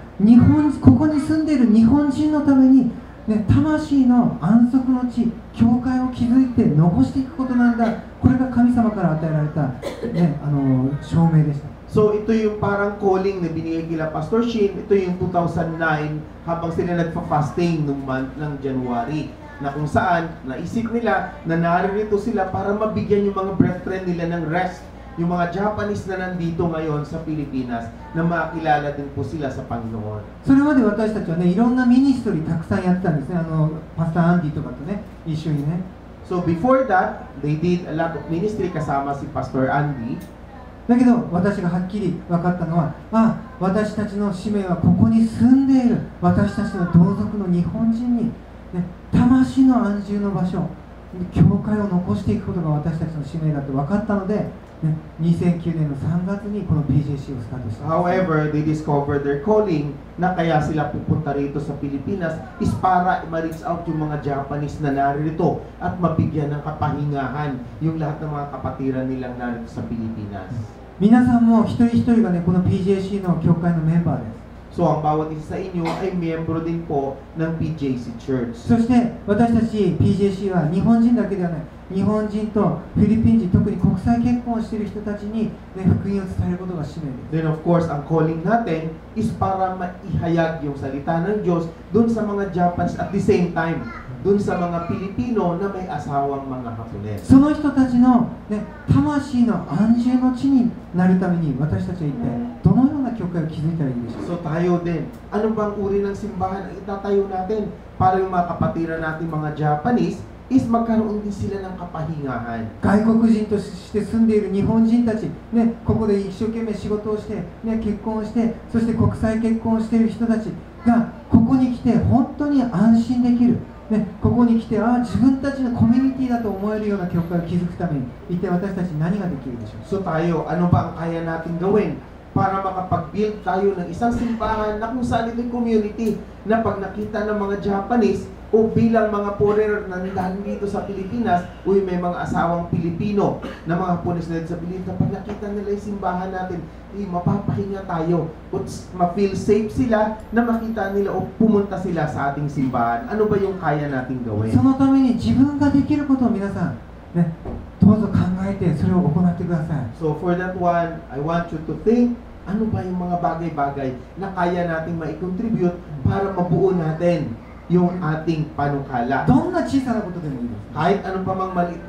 ここに住んでいる日本人のために、ね、魂の安息の地、教会を築いて残していくことなんだ。これが神様から与えられた、ね、証明でした。 So ito yung parang calling na binigay kila Pastor Shin. Ito yung 2009 habang sila nagpa-fasting nung month ng January, na kung saan naisip nila na naririto sila para mabigyan yung mga brethren nila ng rest, yung mga Japanese na nandito ngayon sa Pilipinas, na makilala din po sila sa Panginoon. それまで私たちはね、いろんなミニストリーたくさんやってたんですね。パスターアンディとかとね、一緒にね。 So before that, they did a lot of ministry kasama si Pastor Andy. だけど私がはっきり分かったのは、私たちの使命はここに住んでいる私たちの同族の日本人に、ね、魂の安住の場所、教会を残していくことが私たちの使命だと分かったので、ね、2009年の3月にこの PJC をスタートしました。 However, they discovered their calling na kaya sila pupunta rito sa Pilipinas is para ma-reach out yung mga Japanese na narito at mabigyan ng kapahingahan yung lahat ng mga kapatiran nilang narito sa Pilipinas. 皆さんも一人一人がね、この PJC の教会のメンバーです。 So, ang bawat isa sa inyo ay miyembro din po ng PJC Church. そして私たち PJC は日本人だけではない、日本人とフィリピン人、特に国際結婚をしている人たちに、ね、福音を伝えることが使命です。 Then of course, ang calling natin is para maihayag yung salita ng Diyos dun sa mga Japanese at the same time dun sa mga Pilipino na may asawang mga Hapones. その人たちの、ね、魂の安住の地になるために私たちは一体どのような教会を築いたらいいでしょうか。 So tayo din, ano bang uri ng simbahan ang itatayo natin para yung mga kapatiran natin mga Japanese is magkaroon din sila ng kapahingahan. 外国人として住んでいる日本人たち、ね、ここで一生懸命仕事をして、ね、結婚をして、そして国際結婚をしている人たちがここに来て本当に安心できる、ね、ここに来て自分たちのコミュニティだと思えるような教会を築くために一体私たち何ができるでしょうか。 So tayo, ano ba ang kaya natin gawin para makapag-build tayo ng isang simbahan na kung saan ito'y community na pag nakita ng mga Japanese o bilang mga foreigner na dito sa Pilipinas, uy, may mga asawang Pilipino na mga Hapones na sa Pilipinas, pag nakita nila yung simbahan natin, mapapahinga tayo o ma-feel safe sila na makita nila o pumunta sila sa ating simbahan. Ano ba yung kaya nating gawin? そのために自分ができることを皆さん、ね、どうぞ考えてそれを行ってください。 So for that one, I want you to think, ano ba yung mga bagay-bagay na kaya nating mai-contribute para mabuo natin yung ating panukala. どんな小さなことでもいいです。 Kahit anong pa mang maliit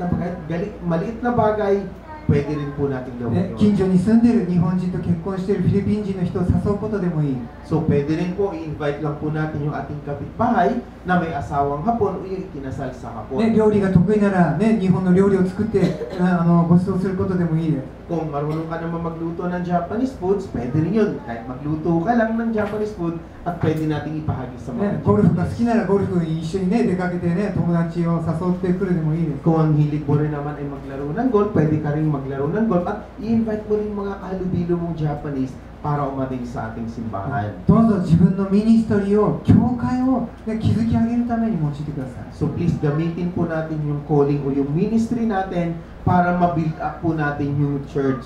na bagay, pwede rin po natin gawin ね、 yun. 近所に住んでいる日本人と結婚しているフィリピン人の人を誘うことでもいい。 So pwede rin po, i-invite lang po natin yung ating kapitbahay na may asawang Hapon o yung ikinasal sa ね、 Hapon. 料理が得意なら、ね、日本の料理を作ってご馳走することでもいいです。 Kung marunong ka naman magluto ng Japanese foods, pwede rin yun. Kahit magluto ka lang ng Japanese food at pwede nating ipahagi sa ね、 mga ゴルフが好 Japanese. きならゴルフに一緒に、ね、出かけて、ね、友達を誘ってくるでもいいです。 Kung ang hilig mo rin naman ay maglaro ng golf, pwede ka rin maglaro ng golf at i-invite mo rin mga kahalubilo mong Japanese para umating sa ating simbahan. どうぞ自分のミニストリーを、教会を、ね、築き上げるために用いてください。 So please gamitin po natin yung calling o yung ministry natin para ma-build up po natin yung church.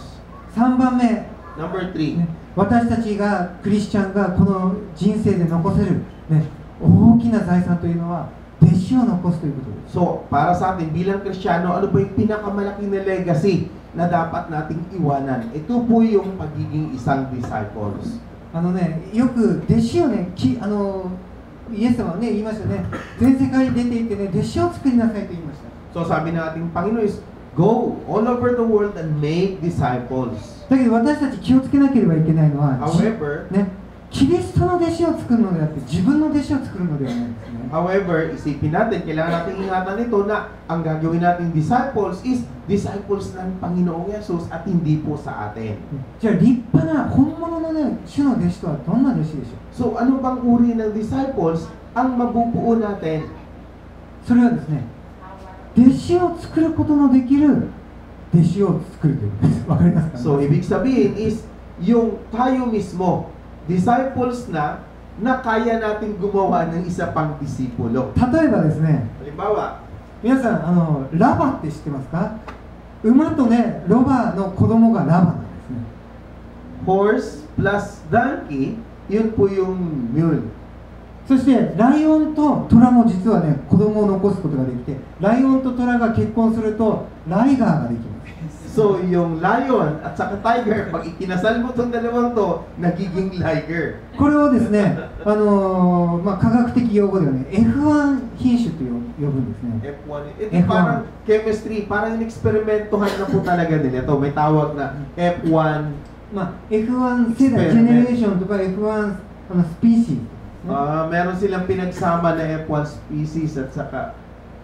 3番目、 Number 3, ね、私たちがクリスチャンがこの人生で残せる、ね、大きな財産というのは弟子を残すということです。 so para sa atin bilang Kristiyano, ano ba yung pinakamalaki na legacy na dapat nating iwanan? Ito po yung pagiging isang disciples. よく弟子をね、イエス様はね、言いましたね、全世界に出て行ってね、弟子を作りなさいと言いました。 So sabi ng ating Panginoon is, go all over the world and make disciples. だけど私たち気をつけなければいけないのは、 However, ね、キリストの弟子を作るのであって自分の弟子を作るのではないんですね。 However, isipin natin, kailangan natin ingatan ito na ang gagawin nating disciples is disciples ng Panginoong Yesus at hindi po sa atin. じゃあ立派な本物のね、主の弟子とはどんな弟子でしょう。 So ano bang uri ng disciples ang mabubuo natin? それはですね、弟子を作ることのできる弟子を作るということです。わかりますか、ね？ So ibig sabihin is yung tayo mismo, disciples na kaya natin gumawa ng isa pang disipulo. 例えばですね、 Halimbawa, 皆さんラバって知ってますか？馬とね、ロバの子供がラバなんですね。 horse plus donkey, yun po yung mule. そしてライオンとトラも実はね、子供を残すことができて、ライオンとトラが結婚するとライガーができます。 So yung lion at saka tiger, pag ikinasal mo itong dalawang to, nagiging liger. これをですね、科学的用語ではね、F1 品種と呼ぶんですね。 F1, ito parang chemistry, parang in-experimentohan na po talaga nila ito. May tawag na F1. F1 世代、ジェネレーションとか F1 スピーシーズ、ね。 meron silang pinagsama na F1 species at saka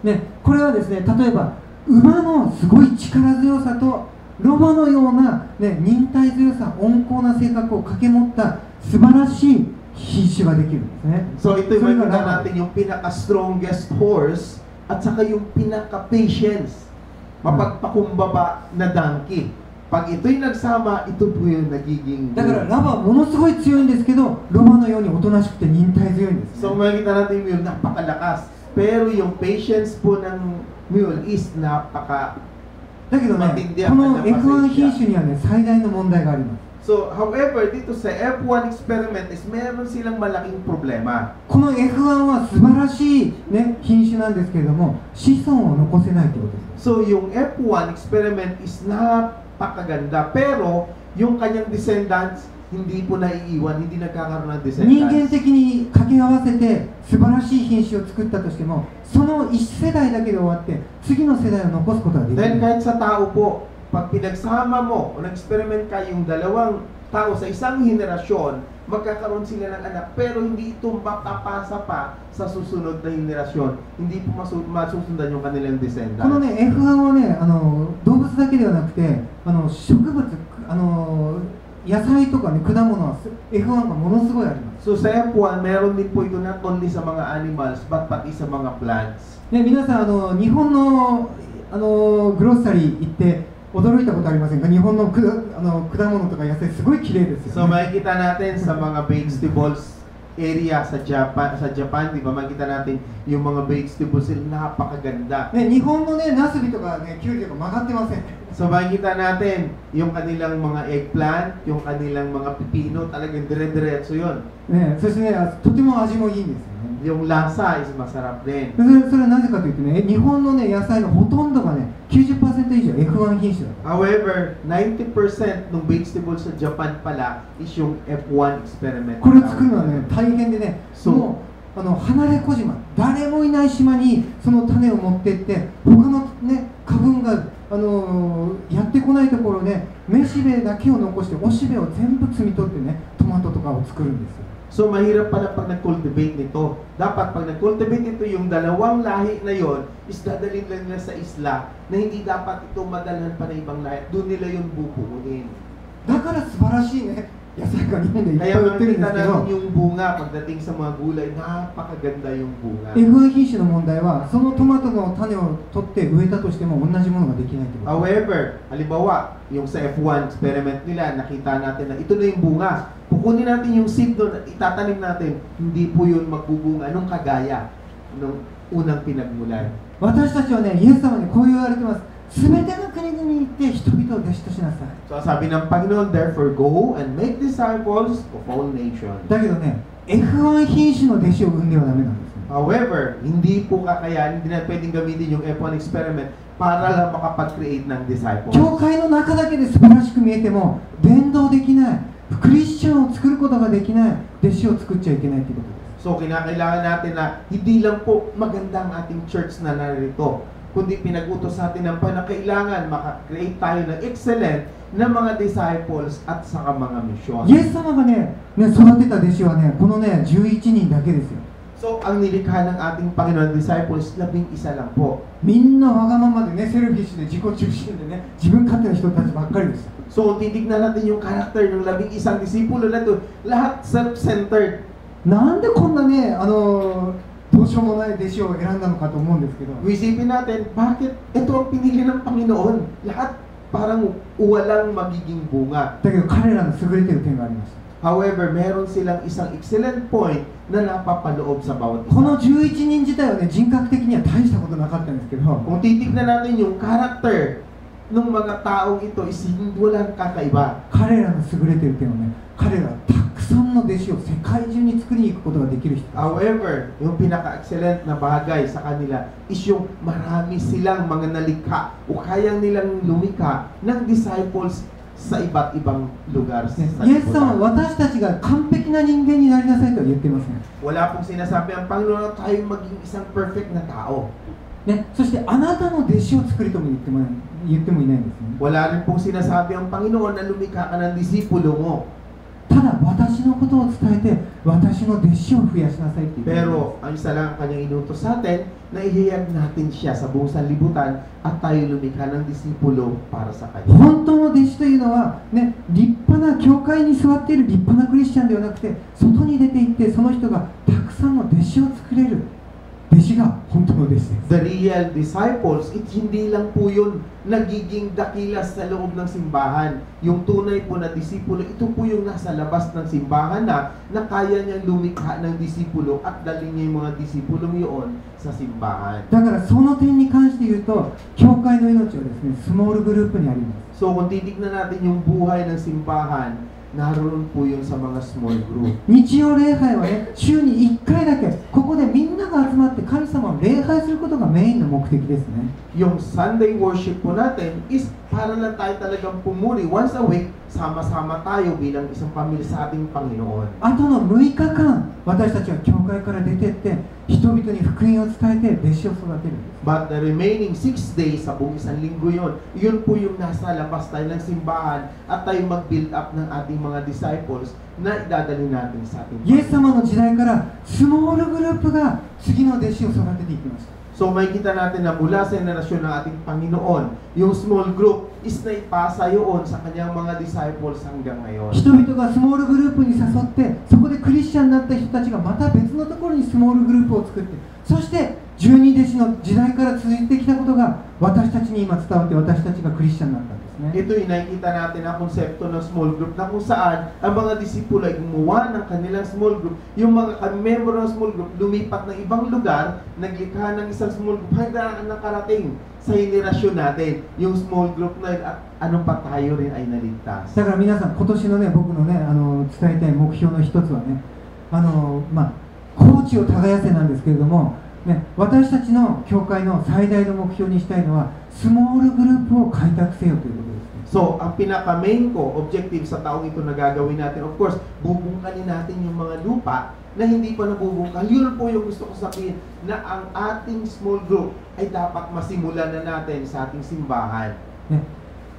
ね、これはですね、例えば馬のすごい力強さとロバのような、ね、忍耐強さ、温厚な性格を掛け持った素晴らしい品種ができるんですね。 So ito yung それが makikita ラバ natin yung pinaka-strongest horse at saka yung pinaka-patience, mapagpakumbaba na donkey. pag ito'y nagsama, ito po yung nagiging だからラバはものすごい強いんですけど、ロバのようにおとなしくて忍耐強いんです、ね。 So makikita natin yung mule, napakalakas. Pero yung patience po ng mule is だけどね、この F1 品種にはね、最大の問題があります。 So, however, dito sa F1 experiment is meron silang malaking problema. この F1 は素晴らしい、ね、品種なんですけれども、子孫を残せないということです。 So, yung F1 experiment is napakaganda. Pero, yung kanyang descendants, hindi po naiiwan, hindi nagkakaroon ng 人間 descendants. 的に掛け合わせて素晴らしい品種を作ったとしても、その1世代だけで終わって次の世代を残すことはできな Dahil い。 kahit sa tao po, pag pinagsama mo o nag-experiment ka yung dalawang tao sa isang henerasyon, magkakaroon sila ng anak, pero hindi ito mapapasa pa sa susunod na henerasyon. Hindi po masusundan yung kanilang この descendants. ね F1 はね、動物だけではなくて植物、野菜とかね果物は F1 がものすごいあります。 So sa F1, meron din po ito not only sa mga animals, but pati sa mga plants. ね、皆さん日本のグロッサリー行って驚いたことありませんか？日本の果物とか野菜すごい綺麗ですよ So ね。 makikita natin sa mga vegetables area sa Japan, di ba? Makikita natin yung mga vegetables napakaganda. ね、日本のねナスビとかねキュウリとか曲がってません。 So makikita natin yung kanilang mga eggplant, yung kanilang mga pipino, talagang dire-diretso yun. ね、そしてねとても味もいいんですよね。 Yung lasa is masarap din. それはなぜかというとね、日本のね野菜のほとんどがね 90% 以上 F1 品種だから。 However, 90% ng vegetables sa Japan pala is yung F1 experiment. これを作るのはね大変でね、そうもう離れ小島、誰もいない島にその種を持ってって他のね花粉がやってこないところで雌しべだけを残しておしべを全部摘み取ってねトマトとかを作るんですよ。 So mahirap pala pag nag-cultivate nito. Dapat pag nag-cultivate nito, yung dalawang lahi na yon is dadalhin lang nila sa isla na hindi dapat ito madalhan pa na ibang lahi. Doon nila yun bubuunin. だから素晴らしいね野菜が日本でいっぱい Kaya 売ってるんで makikita すけど、 natin yung bunga pagdating sa mga gulay, napakaganda yung bunga. F1 品種の問題はそのトマトの種を取って植えたとしても同じものができないってこと。 However, halimbawa, yung sa F1 experiment nila, nakita natin na ito na yung bunga. Kukunin natin yung seed doon at itatanim natin, hindi po yun magbubunga nung kagaya nung unang pinagmulan. 私たちはねイエス様にこう言われてます。すべての国々に行って人々を弟子としなさい。 So sabi ng Panginoon, therefore go and make disciples of all nations. だけどね F1 品種の弟子を産んではダメなんですね。 However, hindi po kakayanin, hindi na pwedeng gamitin yung F1 experiment para lang makapag-create ng disciples. 教会の中だけで素晴らしく見えても伝道できない、クリスチャンを作ることができない弟子を作っちゃいけないということです。 So kinakailangan natin na hindi lang po maganda ang ating church na narito, kundi pinag-utos sa atin ng Panginoon na kailangan maka-create tayo ng excellent na mga disciples at saka mga misyon. イエス様がね育てた弟子はねこのね11人だけですよ。 So ang nilikha ng ating Panginoon disciples, 11 lang po. みんなわがままでねセルフィッシュで自己中心でね自分勝手な人たちばっかりでした。 So kung titignan natin yung character ng 11 disipulo na to, lahat self-centered. なんでこんなねどうしようもない弟子を選んだのかと思うんですけど、 Isipin natin, bakit ito ang pinili ng Panginoon? Lahat parang walang magiging bunga. だけど彼らの優れている点がありました。 However, meron silang isang excellent point na napapaloob sa bawat この isa. 11人自体はね人格的には大したことなかったんですけど、 Kung titignan natin yung character ng mga taong ito is walang kakaiba. 彼らの優れている点はね彼らはたくさんの弟子を世界中に作りに行くことができる人です。 However, yung pinaka-excellent na bagay sa kanila is yung marami silang mga nalikha o kayang nilang lumikha ng disciples sa iba't ibang lugar sa イエス様 lipunan. は私たちが完璧な人間になりなさいとは言っていません、 Wala pong sinasabi ang Panginoon na tayo maging isang perfect na tao. ね、そしてあなたの弟子を作りとも言ってもいないんですね。 Wala rin pong sinasabi ang Panginoon na lumikha ka ng disipulo mo. ただ私のことを伝えて私の弟子を増やしなさいって言っています。 Pero ang isa lang ang kanyang inutos sa atin na ihiyag natin siya sa buong sanlibutan at tayo lumikha ng disipulo para sa kanya. 本当の弟子というのは、ね、立派な教会に座っている立派なクリスチャンではなくて外に出て行ってその人がたくさんの弟子を作れる弟子が本当の弟子です。the real disciples, hindi lang po yun nagiging dakilas sa loob ng simbahan. Yung tunay po na disipulo, ito po yung nasa labas ng simbahan na kaya niyang lumikha ng disipulo at dalhin niya yung mga disipulong yun sa simbahan. だからその点に関して言うと、教会の命はですね、スモールグループにあります。 So kung titignan natin yung buhay ng simbahan, naroon po yun sa mga small group. 日曜礼拝はね、週に1回だけ、ここでみんなが集まって神様を礼拝することがメインの目的ですね。 Yung Sunday worship po natin is para lang tayo talagang pumuri once a week, sama-sama tayo bilang isang pamilya sa ating Panginoon. あとの6日間、私たちは教会から出てって、人々に福音を伝えて弟子を育てるんです。 But the remaining 6 days, sa buong isang linggo yun po yung nasa labas tayo ng simbahan at tayo mag-build up ng ating mga disciples na idadalhin natin sa ating イエス様の時代からスモールグループが次の弟子を育てていきました。 So may kita natin na mula sa henerasyon ng ating Panginoon, yung small group is naipasa yun sa kanyang mga disciples hanggang ngayon. 人々がスモールグループに誘って、そこでクリスチャンになった人たちがまた別のところにスモールグループを作って、そして十二弟子の時代から続いてきたことが私たちに今伝わって、私たちがクリスチャンになったんですね。 Ito yung nakikita natin na konsepto ng small group na kung saan ang mga disipulo ay gumawa ng kanilang small group. Yung mga member ng small group lumipat ng ibang lugar, naglikha ng isang small group hanggang nakarating sa henerasyon natin. Yung small group na yun at anong pa tayo rin ay naligtas. だから皆さん、今年のね、僕のね、伝えたい目標の一つはね、高知を耕せなんですけれども、ね、私たちの教会の最大の目標にしたいのは、スモールグループを開拓せよということです。 So, ang pinaka-main ko, objective sa taong ito na gagawin natin, of course, bubungkalin natin yung mga lupa na hindi pa nabubungkal. Yun po yung gusto ko sabihin na ang ating small group ay dapat masimulan na natin sa ating simbahan. ね、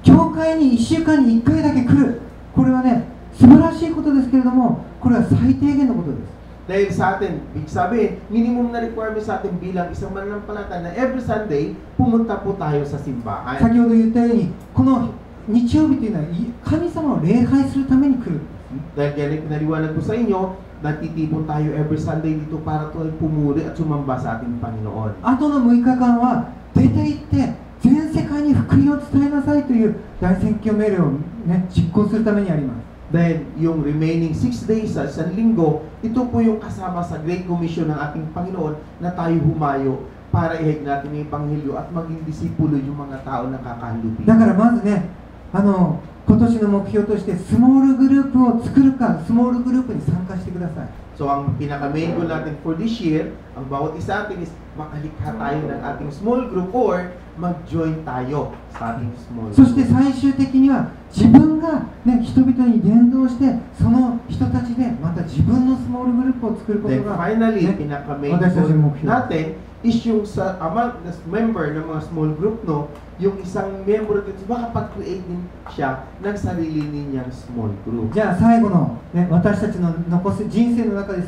教会に1週間に1回だけ来る。これはね、素晴らしいことですけれども、これは最低限のことです。 Dahil sa atin, big sabihin, minimum na requirement sa atin bilang isang mananampalataya na every Sunday, pumunta po tayo sa simbahan. 先ほど言ったように、この日曜日というのは神様を礼拝するために来るんですね。 Dahil yan ay pinaliwanag ko sa inyo, natitipon tayo every Sunday dito para tayo pumuri at sumamba sa ating Panginoon. あとの6日間は出て行って全世界に福音を伝えなさいという大宣教命令を、ね、実行するためにあります。 Dahil yung remaining 6 days sa isang linggo, ito po yung kasama sa Great Commission ng ating Panginoon na tayo humayo para ihig natin yung Ebanghelyo at maging disipulo yung mga tao na kakahalupin. だからまずね、今年の目標としてスモールグループを作るか、スモールグループに参加してください。 So ang pinaka-main goal natin for this year, ang bawat isa atin is makalikha tayo ng ating small group or mag-join tayo sa ating small group. そして最終的には自分が、ね、人々に伝道して、その人たちでまた自分のスモールグループを作ること Then が、 finally, ね、 pinaka-main 私たちの目 goal 標。 natin is yung sa among the member ng mga small group, no, yung isang member dito makapag-create din siya ng sarili niyang small group. じゃあ最後の、ね、私たちの人生の中で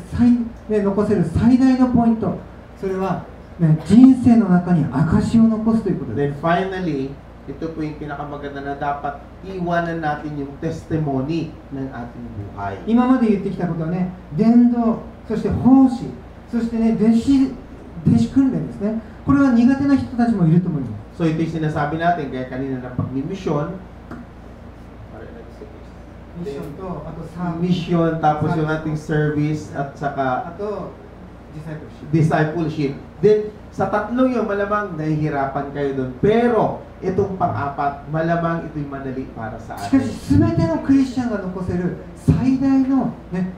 残せる最大のポイント、それは、ね、人生の中に証を残すということです。 Then finally, ito po yung pinakamaganda na dapat iwanan natin yung testimony ng ating buhay. 今まで言ってきたことはね、伝道、そして奉仕、そしてね、弟子訓練ですね。これは苦手な人たちもいると思います。 So ito yung sinasabi natin, kaya kanina na pag-mission, ミッションと、あとサービス、 mission, tapos yung ating service, at あ saka とディサイプルシップ。 discipleship. Then, sa tatlong yun, malamang nahihirapan kayo doon. Pero, itong pang-apat, malamang ito'y madali para sa しか atin. し、全てのクリスチャンが残せる最大の、ね、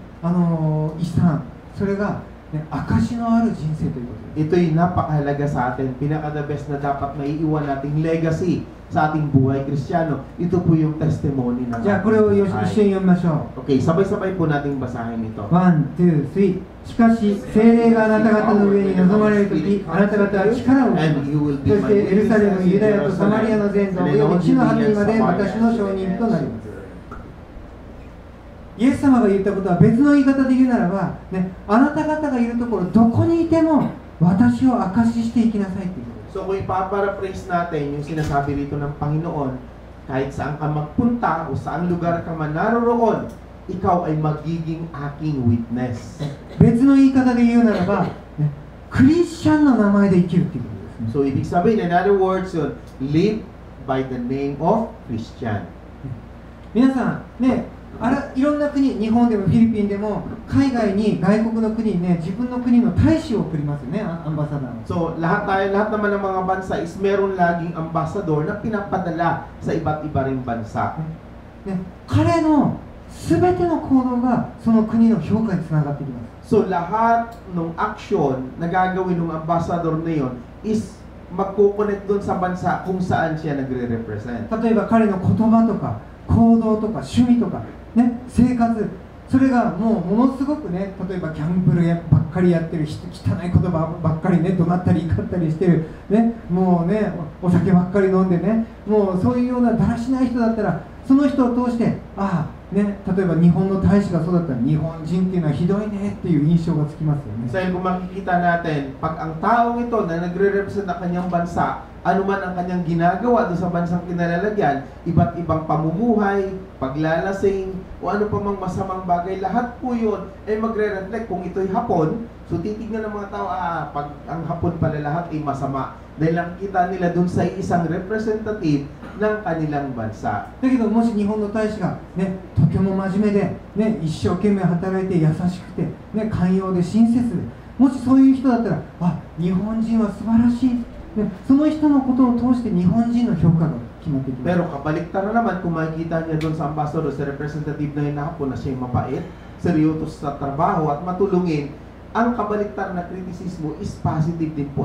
遺産、それが、ね、証のある人生ということです。 Ito'y napakahalaga sa atin. Pinaka-the best na dapat maiiwan nating legacy sa ating buhay Kristiyano. Ito po yung testimony ng じゃあこれを一緒 buhay. に読みましょう。 Okay, sabay-sabay po nating basahin ito. 1、2、3。しかし、聖霊があなた方の上に臨まれるとき、あなた方は力を受けます。そしてエルサレム、ユダヤとサマリアの全土、および地の果てにまで私の証人となります。イエス様が言ったことは別の言い方で言うならば、ね、あなた方がいるところ、どこにいても私を証ししていきなさいということです。 So kung ipaparaphrase natin yung sinasabi rito ng Panginoon, kahit saan ka magpunta o saan lugar ka man naroroon, ikaw ay magiging aking witness. 別の言い方で言うならば、ね、クリスチャンの名前で生きるということです。ね。 So, ibig sabihin, in other words, yun, live by the name of Christian. 皆さんね、いろんな国、日本でもフィリピンでも海外に外国の国にね、自分の国の大使を送りますよね、アンバサダーを。 So, lahat naman ng mga bansa is meron laging ambassador na pinapadala sa iba't iba ring bansa. ね、彼の全ての行動がその国の評価につながってきます。 So, lahat ng action na gagawin ng ambassador na yon is magkukonek doon sa bansa kung saan siya nagre-represent. 例えば彼の言葉とか行動とか趣味とか、ね、生活、それがものすごくね、例えばギャンブルばっかりやってる人、汚い言葉ばっかりね、怒鳴ったり怒ったりしてる、ね、もうね、お酒ばっかり飲んでね、もうそういうようなだらしない人だったら、その人を通して、ああ、ね、例えば日本の大使がそうだったら、日本人っていうのはひどいねっていう印象がつきますよね。 Dahil kung makikita natin, pag ang taong ito na nagre-represent ng kanyang bansa, ano man ang kanyang ginagawa doon sa bansang kinalalagyan, iba't ibang pamumuhay, paglalasing, o ano pa mang masamang bagay, lahat po yun ay magre-reflect. Kung ito'y Hapon, so titignan ng mga tao, pag ang Hapon pala lahat ay masama. Dahil nakikita nila doon sa isang representative ng kanilang bansa. だけどもし日本の大使が、ね、とても真面目で、ね、一生懸命働いて優しくて、ね、寛容で親切で、もしそういう人だったら、日本人は素晴らしい、ね、その人のことを通して日本人の評価が決まってきます。 Pero kabaliktaran naman, kung makikita niya doon sa ambassador, sa representative na yun na Hapon na siyang mabait, seryoso sa trabaho at matulungin, ang kabaliktaran na kritisismo is positive din po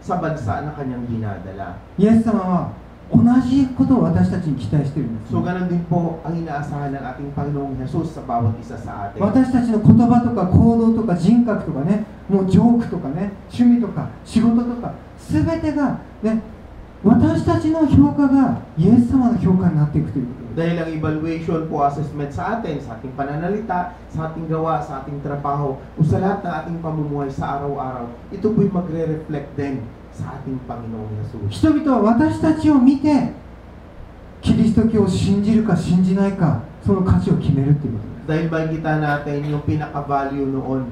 sa bansa na kanyang dinadala. イエス様は同じことを私たちに期待しているんです、ね。 So ganun din po ang inaasahan ng ating Panginoong Jesus sa bawat isa sa atin. 私たちの言葉とか行動とか人格とかね、もうジョークとかね、趣味とか仕事とか、すべてがね、私たちの評価がイエス様の評価になっていくということです。 Dahil ang evaluation po, assessment sa atin, sa ating pananalita, sa ating gawa, sa ating trabaho, o sa lahat ng ating pamumuhay sa araw-araw, ito po'y magre-reflect din sa ating Panginoong Jesus. 人々は私たちを見て、キリスト教を信じるか信じないか、その価値を決めるということです。 Dahil makikita natin yung pinaka-value noon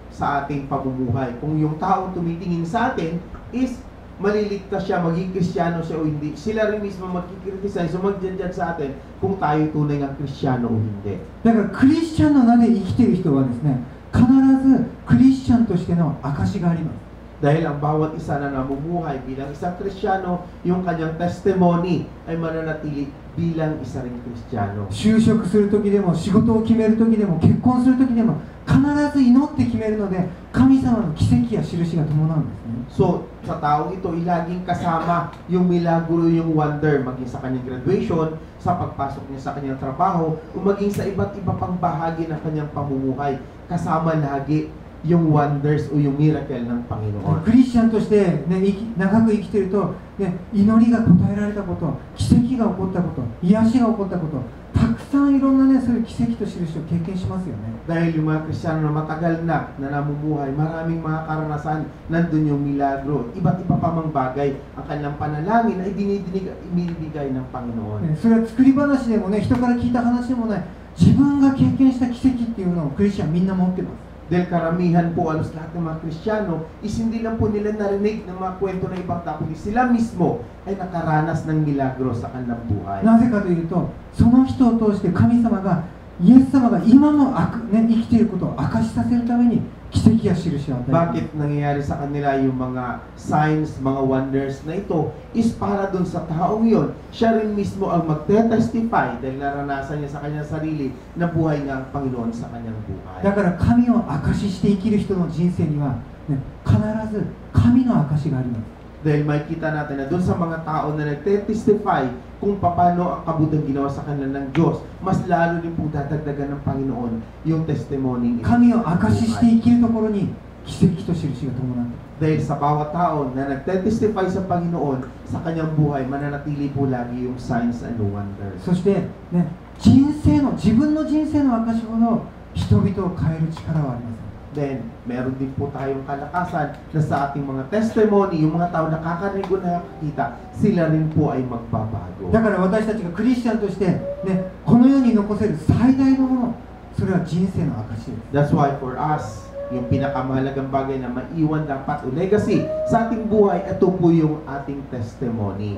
sa ating pamumuhay. Kung yung tao tumitingin sa atin is maliligtas siya, maging Kristiyano siya o hindi. Sila rin mismo magkikriticize o mag-judge sa atin kung tayo tunay ng Kristiyano o hindi. だからクリスチャンの名で生きている人はですね、必ずクリスチャンとしての証があります。 Dahil ang bawat isa na namumuhay bilang isang Kristiyano, yung kanyang testimony ay mananatili bilang isa ring Kristiyano. 就職するときでも、仕事を決めるときでも、結婚するときでも、必ず祈って決めるので、神様の奇跡や印が伴うんですね。 So, sa taong ito, ilaging kasama yung milagro, yung wonder, maging sa kanyang graduation, sa pagpasok niya sa kanyang trabaho, o maging sa iba't iba pang bahagi ng kanyang pamumuhay. Kasama lagi yung wonders o yung miracle ng Panginoon. クリスチャンとして、ね、長く生きていると、ね、祈りが応えられたこと、奇跡が起こったこと、癒しが起こったこと、たくさんいろんな、ね、そういう奇跡と印を経験しますよね。 Dahil yung mga Kristiyano na matagal na namumuhay, maraming mga karanasan, nandun yung milagro, iba't iba pa mang bagay, ang kanilang panalangin ay binibigay ng Panginoon. ね、それは作り話でもね、人から聞いた話でもない、自分が経験した奇跡っていうのをクリスチャンみんな持ってます。 Dahil karamihan po, alos lahat ng mga Kristiyano, is hindi lang po nila narinig ng mga kwento ng ibang tao, kundi sila mismo ay nakaranas ng milagro sa kanilang buhay. なぜかというと、その人を通して神様が、イエス様が今も、ね、生きていることを証しさせるために奇跡や印を与える。 Bakit nangyayari sa kanila yung mga signs, mga wonders na ito is para dun sa taong yon. Siya rin mismo ang magte-testify dahil naranasan niya sa kanyang sarili na buhay nga ang Panginoon sa kanyang buhay. だから神を証しして生きる人の人生には、ね、必ず神の証があります。 Dahil makikita natin na dun sa mga tao na nagte-testify kung paano ang kabutang ginawa sa kanila ng Diyos, mas lalo din pong dadagdagan ng Panginoon yung testimony. 神を証しして生きるところに奇跡と印が伴っている。 Dahil sa bawat tao na nagte-testify sa Panginoon, sa kanyang buhay, mananatili po lagi yung signs and wonders. そして、ね、自分の人生の証ほど人々を変える力はありません。 Then, meron din po tayong kalakasan na sa ating mga testimony, yung mga tao nakakarinig o nakakita, sila rin po ay magbabago. だから私たちがクリスチャンとして、ね、この世に残せる最大のもの、それは人生の証です。 That's why for us, yung pinakamahalagang bagay na maiwan dapat o legacy sa ating buhay, ito po yung ating testimony.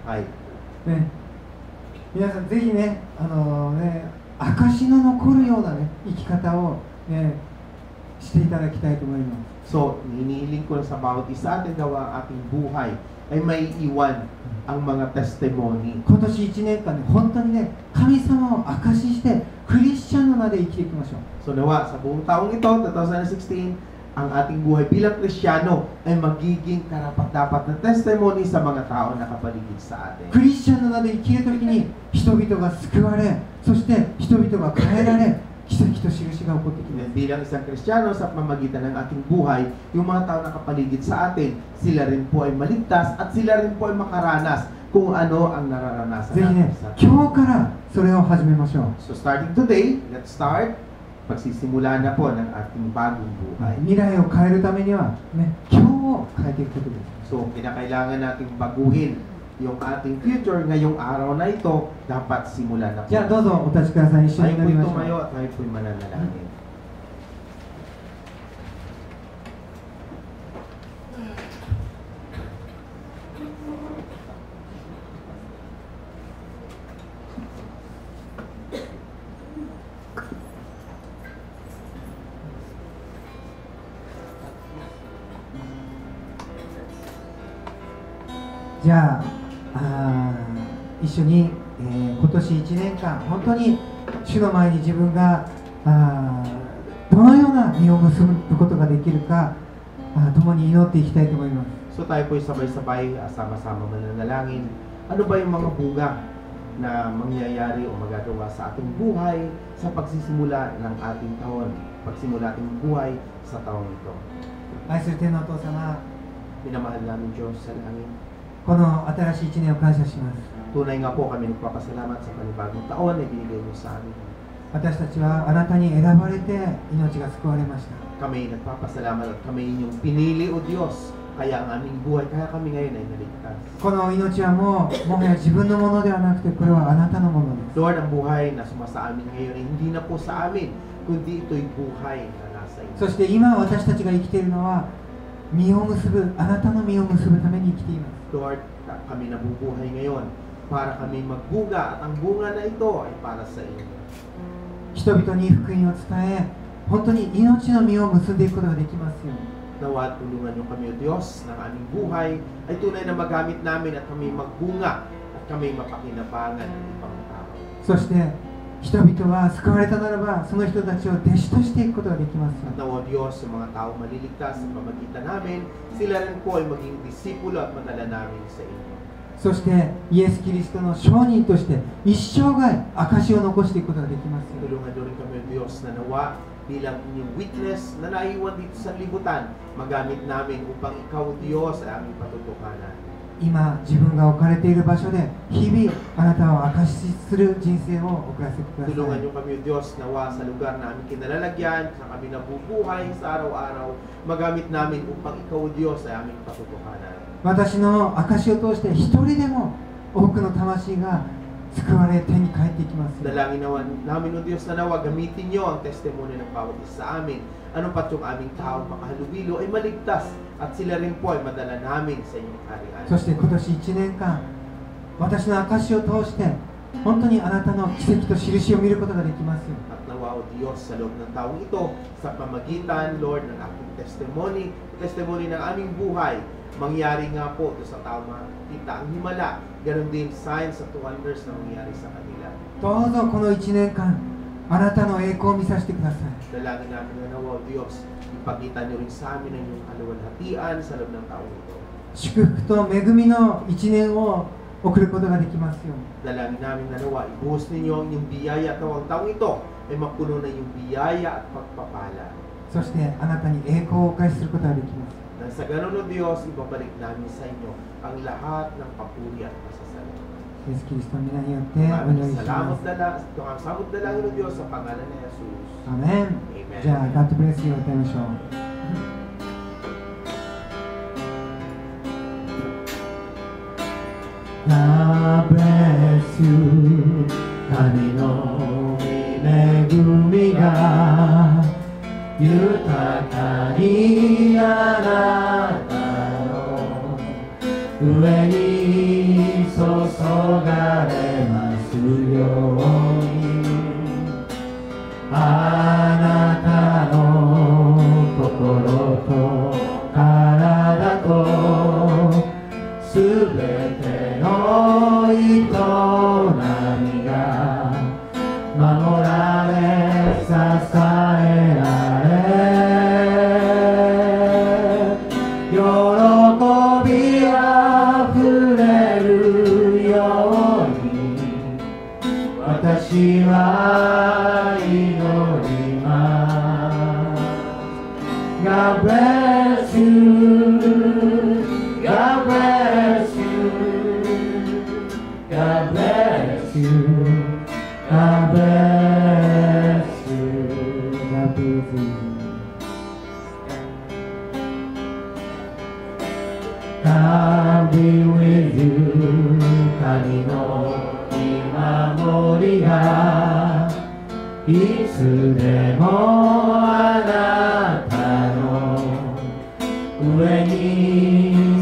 Ay. ね、皆さんぜひね、証の残るようなね、生き方を、ね、していただきたいと思います。 So, hinihiling ko sa bawat isa atin gawa ang ating buhay ay may iwan ang mga testimony. 今年1年間ね、本当にね、神様を証しして、クリスチャンの名で生きていきましょう。 So nawa, sa buong taong ito, 2016, ang ating buhay bilang Kristiyano ay magiging karapat-dapat na testimony sa mga tao na kapaligid sa atin. クリスチャンの名で生きるときに、人々が救われ、そして人々が変えられ、奇跡と印が起こってきます。 Bilang isang Kristiyano sa pamamagitan ng ating buhay, yung mga tao na kapaligid sa atin, sila rin po ay maligtas at sila rin po ay makaranas kung ano ang nararanasan ぜひね natin sa atin. 今日からそれを始めましょう。 So starting today, let's start. Pagsisimula na po ng ating bagong buhay. 未来を変えるためには、ね、今日を変えていくことです。 So, kinakailangan nating baguhin yung ating future ngayong araw na ito, dapat simulan na po. じゃあどうぞお立ちください。一緒 Tayo に祈 po'y りましょう。 tumayo at tayo po'y mananalangin.じゃあ、一緒に、今年1年間本当に主の前に自分がどのような実を結ぶことができるか共に祈っていきたいと思います。 So tayo po'y sabay-sabay, sama-sama mananalangin. Ano ba yung mga bunga na mangyayari o magagawa sa ating buhay sa pagsisimula ng ating taon, pagsimula ating buhay sa taong ito? 愛する天のお父様、 Minamahal namin Diyos sa langit. この新しい1年を感謝します。 Tunay nga po kami nagpapasalamat sa panibagong taon na binigay mo sa amin. 私たちはあなたに選ばれて命が救われました。 Kami nagpapasalamat at kami inyong pinili o Diyos. Kaya ang aming buhay, kaya kami ngayon ay naligtas. この命はもはや自分のものではなくて、これはあなたのものです。 Lord, ang buhay na sumasa amin ngayon ay hindi na po sa amin, kundi ito'y buhay na nasa inyo. そして今私たちが生きているのは実を結ぶ、あなたの実を結ぶために生きています。 Lord, kami nabubuhay ngayon para kami magbunga at ang bunga na ito ay para sa inyo. 人々に福音を伝え、本当に命の実を結んでいくことができますように。 Nawa tulungan niyo kami, O Diyos, ng aming buhay ay tunay na magamit namin at kami magbunga at kami mapakinabangan ng ibang tao. そして人々は救われたならば、その人たちを弟子としていくことができますよう At に。 nawa, Diyos, yung mga tao maliligtas sa pamagitan namin, sila rin po ay maging disipulo at madala namin sa inyo. そしてイエス・キリストの証人として一生涯証を残していくことができますように。 Tulungan niyo rin kami, O Diyos, na nawa bilang inyong witness na naiwan dito sa libutan, magamit namin upang ikaw, Diyos, ay aming patutukanan. 今自分が置かれている場所で日々あなたを証しする人生を送らせてくださ Tulungan い。 niyo kami, O Diyos, nawa sa lugar na aming kinalalagyan, sa kami nabubuhay sa araw-araw, magamit namin upang ikaw, O Diyos, ay aming patutukanan. 私の証を通して一人でも多くの魂が救われ天に帰っていきますように。 Dalangin namin, O Diyos, na nawa, gamitin niyo ang testimony ng bawat isa sa amin. Ano pat yung aming taong makahalubilo ay maligtas at sila rin po ay madala namin sa inyong kaharian. そして今年1年間私の証を通して本当にあなたの奇跡と印を見ることができますように。 At nawa, O Diyos, sa loob ng taong ito, sa pamagitan, Lord, ng aking testimony ng aming buhay, mangyari nga po ito sa tao makita ang himala, ganon din signs at wonders na mangyari sa kanila. どうぞこの1年間あなたの栄光を見させてください。 Dalangin namin na nawa, O Diyos, ipakita niyo rin sa amin ang iyong kaluwalhatian sa loob ng taong ito. 祝福と恵みの1年を送ることができますように。 Dalangin namin na nawa, ibuhos ninyo ang iyong biyaya at nawa ang taong ito ay mapuno na iyong biyaya at pagpapala. そしてあなたに栄光をお返しすることができます。 Nang sa ganon, O Diyos, ibabalik namin sa inyo ang lahat ng papuri at pasasalamat. イエス・キリストの皆によってお祈 Maraming りしま salamat す。 ito ang samot dalangin, O Diyos, sa pangalan ni Jesus. アメン。 Amen. じゃあ、God bless you を歌いましょう。God bless you. 神の恵みが豊かにあなたの上に注がれますように、あなたの心と体とすべての営みが守られ支えられ、喜びあふれるように私は祈ります。 God bless you, God bless you, God bless you, God bless you, God bless you. God be with you, 神の見守りがいつでもあなたの上に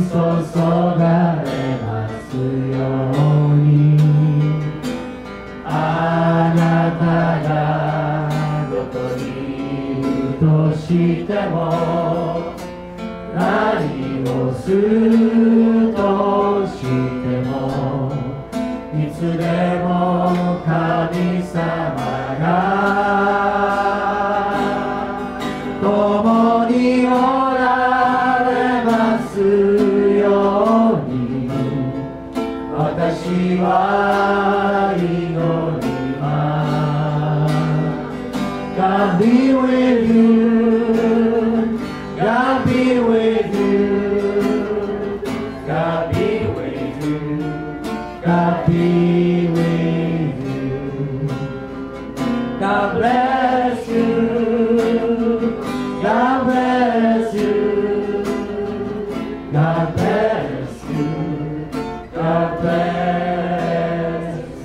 注がれますように、あなたがどこにいるとしても、何をするとしても、いつでも神様が共におられますように、私は祈ります。 God be with you, God be with you, God be with you, God be with you, God bless you, God bless you, God bless you, God bless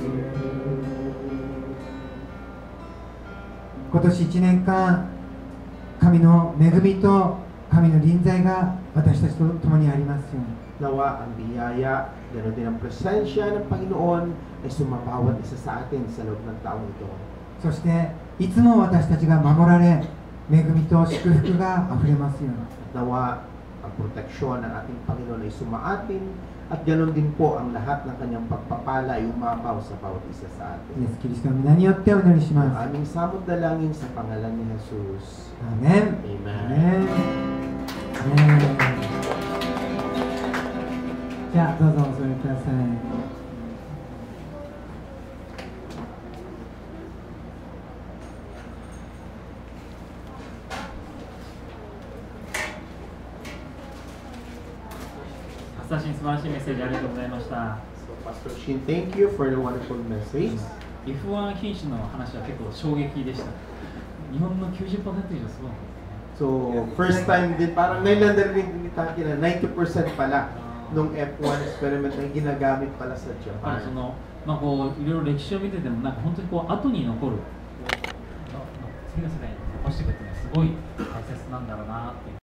you. 今年1年間、神の恵みと神の臨在が私たちと共にありますように。 Nawa ang biyaya, ganoon din ang presensya ng Panginoon ay sumabawat isa sa atin sa loob ng taong ito. そしていつも私たちが守られ、恵みと祝福があふれますように。 Nawa ang proteksyon ng ating Panginoon ay sumaatin at ganoon din po ang lahat ng kanyang pagpapala ay umapaw sa bawat isa sa イエ atin. ス・キリストの皆によってお祈りし Ang ます。 aming samot dalangin sa pangalan ni Jesus. アーメン。 Amen. じゃあどうぞお座りください。朝新素晴らしいメッセージありがとうございました。 So Pastor Shin, thank you for the wonderful message. F1 品種の話は結構衝撃でした。日本の 90% 以上すごいですね。 So, first time din, parang ngayon lang narinig ni Taki na 90% pala nung F1 experiment na ginagamit pala sa やっぱり Japan. その、こういろいろ歴史を見ててもなんか本当にこう後に残る次の世代に残していくっていうのはすごい大切なんだろうなっていう。